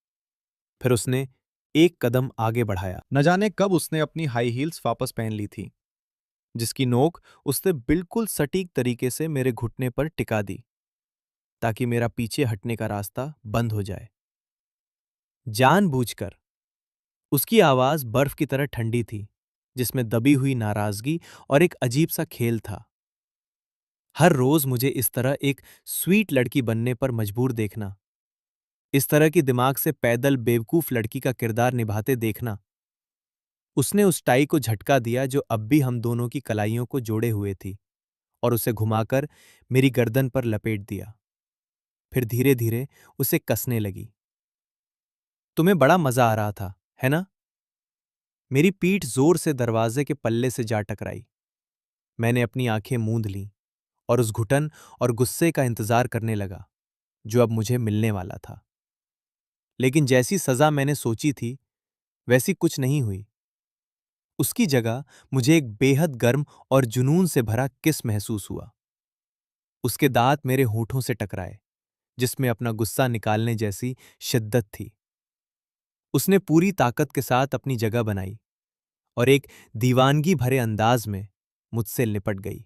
Speaker 2: फिर उसने एक कदम आगे बढ़ाया। न जाने कब उसने अपनी हाई हील्स वापस पहन ली थी, जिसकी नोक उसने बिल्कुल सटीक तरीके से मेरे घुटने पर टिका दी, ताकि मेरा पीछे हटने का रास्ता बंद हो जाए। जानबूझकर। उसकी आवाज बर्फ की तरह ठंडी थी, जिसमें दबी हुई नाराजगी और एक अजीब सा खेल था। हर रोज मुझे इस तरह एक स्वीट लड़की बनने पर मजबूर देखना, इस तरह की दिमाग से पैदल बेवकूफ लड़की का किरदार निभाते देखना। उसने उस टाई को झटका दिया जो अब भी हम दोनों की कलाइयों को जोड़े हुए थी, और उसे घुमाकर मेरी गर्दन पर लपेट दिया। फिर धीरे धीरे उसे कसने लगी। तुम्हें बड़ा मजा आ रहा था, है ना? मेरी पीठ जोर से दरवाजे के पल्ले से जा टकराई। मैंने अपनी आंखें मूंद लीं और उस घुटन और गुस्से का इंतजार करने लगा जो अब मुझे मिलने वाला था। लेकिन जैसी सजा मैंने सोची थी, वैसी कुछ नहीं हुई। उसकी जगह मुझे एक बेहद गर्म और जुनून से भरा किस महसूस हुआ। उसके दांत मेरे होठों से टकराए, जिसमें अपना गुस्सा निकालने जैसी शिद्दत थी। उसने पूरी ताकत के साथ अपनी जगह बनाई और एक दीवानगी भरे अंदाज में मुझसे लिपट गई,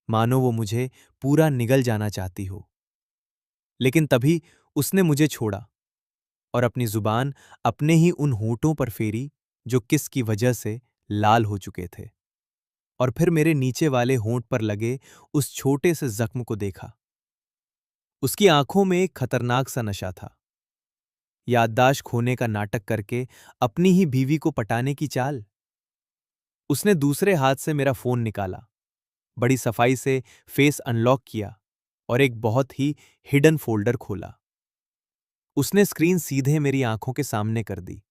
Speaker 2: मानो वो मुझे पूरा निगल जाना चाहती हो। लेकिन तभी उसने मुझे छोड़ा और अपनी जुबान अपने ही उन होठों पर फेरी जो किस की वजह से लाल हो चुके थे, और फिर मेरे नीचे वाले होंठ पर लगे उस छोटे से जख्म को देखा। उसकी आंखों में एक खतरनाक सा नशा था, याददाश्त खोने का नाटक करके अपनी ही बीवी को पटाने की चाल। उसने दूसरे हाथ से मेरा फोन निकाला, बड़ी सफाई से फेस अनलॉक किया और एक बहुत ही हिडन फोल्डर खोला। उसने स्क्रीन सीधे मेरी आंखों के सामने कर दी।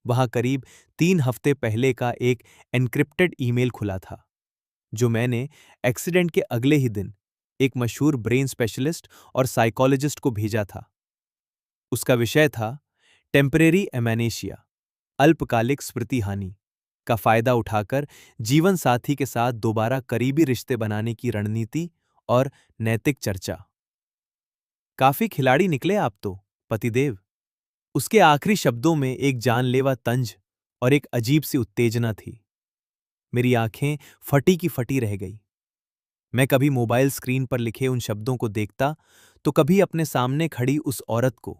Speaker 2: वहां करीब 3 हफ्ते पहले का एक एन्क्रिप्टेड ईमेल खुला था। जो मैंने एक्सीडेंट के अगले ही दिन एक मशहूर ब्रेन स्पेशलिस्ट और साइकोलॉजिस्ट को भेजा था। उसका विषय था टेम्परेरी एमेनेशिया, अल्पकालिक स्मृति हानि का फायदा उठाकर जीवन साथी के साथ दोबारा करीबी रिश्ते बनाने की रणनीति और नैतिक चर्चा। काफी खिलाड़ी निकले आप तो, पतिदेव। उसके आखिरी शब्दों में एक जानलेवा तंज और एक अजीब सी उत्तेजना थी। मेरी आंखें फटी की फटी रह गई। मैं कभी मोबाइल स्क्रीन पर लिखे उन शब्दों को देखता तो कभी अपने सामने खड़ी उस औरत को,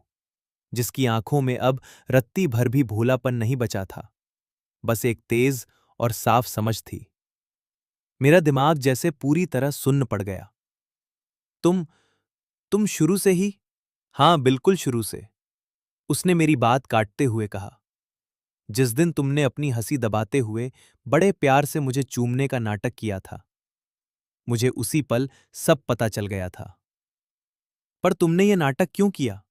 Speaker 2: जिसकी आंखों में अब रत्ती भर भी भोलापन नहीं बचा था, बस एक तेज और साफ समझ थी। मेरा दिमाग जैसे पूरी तरह सुन्न पड़ गया। तुम तुम शुरू से ही? हां, बिल्कुल शुरू से, उसने मेरी बात काटते हुए कहा। जिस दिन तुमने अपनी हंसी दबाते हुए बड़े प्यार से मुझे चूमने का नाटक किया था, मुझे उसी पल सब पता चल गया था। पर तुमने ये नाटक क्यों किया?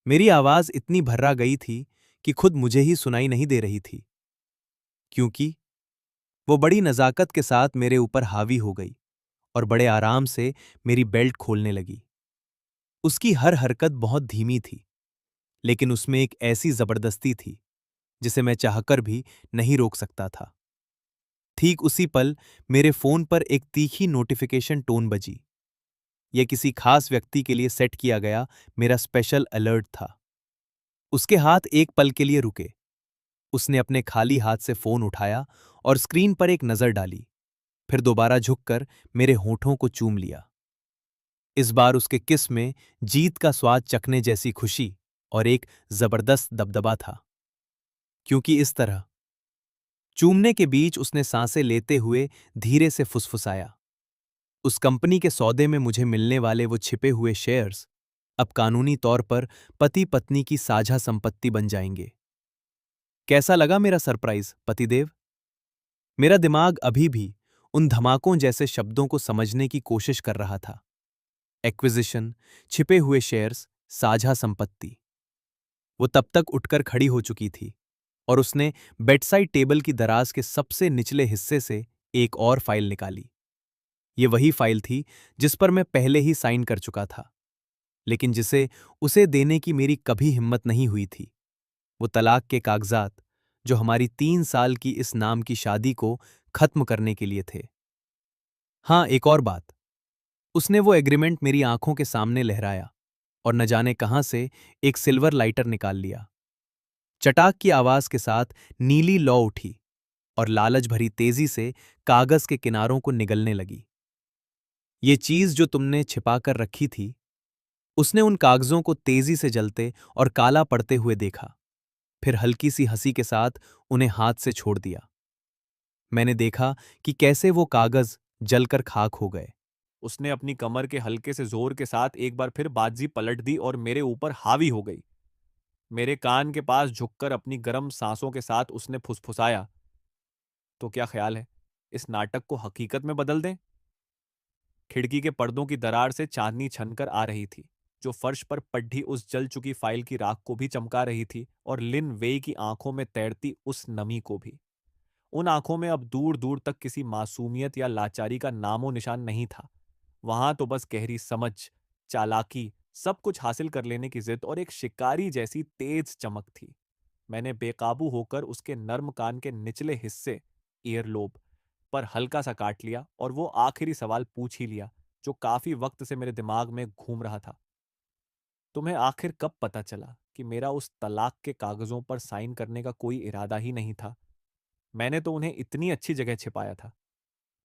Speaker 2: मेरी आवाज इतनी भर्रा गई थी कि खुद मुझे ही सुनाई नहीं दे रही थी। क्योंकि वो बड़ी नजाकत के साथ मेरे ऊपर हावी हो गई और बड़े आराम से मेरी बेल्ट खोलने लगी। उसकी हर हरकत बहुत धीमी थी, लेकिन उसमें एक ऐसी जबरदस्ती थी जिसे मैं चाहकर भी नहीं रोक सकता था। ठीक उसी पल मेरे फोन पर एक तीखी नोटिफिकेशन टोन बजी। यह किसी खास व्यक्ति के लिए सेट किया गया मेरा स्पेशल अलर्ट था। उसके हाथ एक पल के लिए रुके। उसने अपने खाली हाथ से फोन उठाया और स्क्रीन पर एक नजर डाली, फिर दोबारा झुककर मेरे होठों को चूम लिया। इस बार उसके किस में जीत का स्वाद चखने जैसी खुशी और एक जबरदस्त दबदबा था। क्योंकि इस तरह चूमने के बीच उसने सांसें लेते हुए धीरे से फुसफुसाया, उस कंपनी के सौदे में मुझे मिलने वाले वो छिपे हुए शेयर्स अब कानूनी तौर पर पति पत्नी की साझा संपत्ति बन जाएंगे। कैसा लगा मेरा सरप्राइज, पतिदेव? मेरा दिमाग अभी भी उन धमाकों जैसे शब्दों को समझने की कोशिश कर रहा था। एक्विजिशन, छिपे हुए शेयर्स, साझा संपत्ति। वो तब तक उठकर खड़ी हो चुकी थी और उसने बेडसाइड टेबल की दराज के सबसे निचले हिस्से से एक और फाइल निकाली। ये वही फाइल थी जिस पर मैं पहले ही साइन कर चुका था, लेकिन जिसे उसे देने की मेरी कभी हिम्मत नहीं हुई थी। वो तलाक के कागजात, जो हमारी 3 साल की इस नाम की शादी को खत्म करने के लिए थे। हाँ, एक और बात। उसने वो एग्रीमेंट मेरी आंखों के सामने लहराया और न जाने कहां से एक सिल्वर लाइटर निकाल लिया। चटाक की आवाज के साथ नीली लौ उठी और लालच भरी तेजी से कागज के किनारों को निगलने लगी। ये चीज जो तुमने छिपाकर रखी थी। उसने उन कागजों को तेजी से जलते और काला पड़ते हुए देखा, फिर हल्की सी हंसी के साथ उन्हें हाथ से छोड़ दिया। मैंने देखा कि कैसे वो कागज जलकर खाक हो गए। उसने अपनी कमर के हल्के से जोर के साथ एक बार फिर बाजी पलट दी और मेरे ऊपर हावी हो गई। मेरे कान के पास झुककर अपनी गर्म सांसों के साथ उसने फुसफुसाया, तो क्या ख्याल है, इस नाटक को हकीकत में बदल दें? खिड़की के पर्दों की दरार से चांदनी छनकर आ रही थी, जो फर्श पर पड्डी उस जल चुकी फाइल की राख को भी चमका रही थी और लिन वेई की आंखों में तैरती उस नमी को भी। उन आंखों में अब दूर दूर तक किसी मासूमियत या लाचारी का नामो निशान नहीं था। वहां तो बस गहरी समझ, चालाकी, सब कुछ हासिल कर लेने की जिद और एक शिकारी जैसी तेज चमक थी। मैंने बेकाबू होकर उसके नर्म कान के निचले हिस्से, ईयरलोब, पर हल्का सा काट लिया और वो आखिरी सवाल पूछ ही लिया, जो काफी वक्त से मेरे दिमाग में घूम रहा था। तुम्हें आखिर कब पता चला कि मेरा उस तलाक के कागजों पर साइन करने का कोई इरादा ही नहीं था? मैंने तो उन्हें इतनी अच्छी जगह छिपाया था।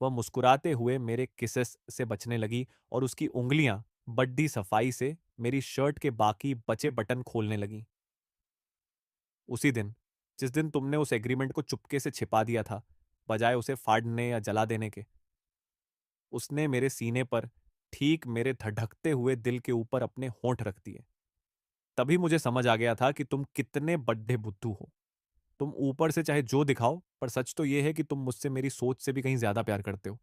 Speaker 2: वह मुस्कुराते हुए मेरे किसेस से बचने लगी और उसकी उंगलियां बड्डी सफाई से मेरी शर्ट के बाकी बचे बटन खोलने लगीं। उसी दिन, जिस दिन तुमने उस एग्रीमेंट को चुपके से छिपा दिया था, बजाय उसे फाड़ने या जला देने के, उसने मेरे सीने पर, ठीक मेरे धड़कते हुए दिल के ऊपर अपने होंठ रख दिए। तभी मुझे समझ आ गया था कि तुम कितने बड्ढे बुद्धू हो। तुम ऊपर से चाहे जो दिखाओ, पर सच तो यह है कि तुम मुझसे मेरी सोच से भी कहीं ज्यादा प्यार करते हो।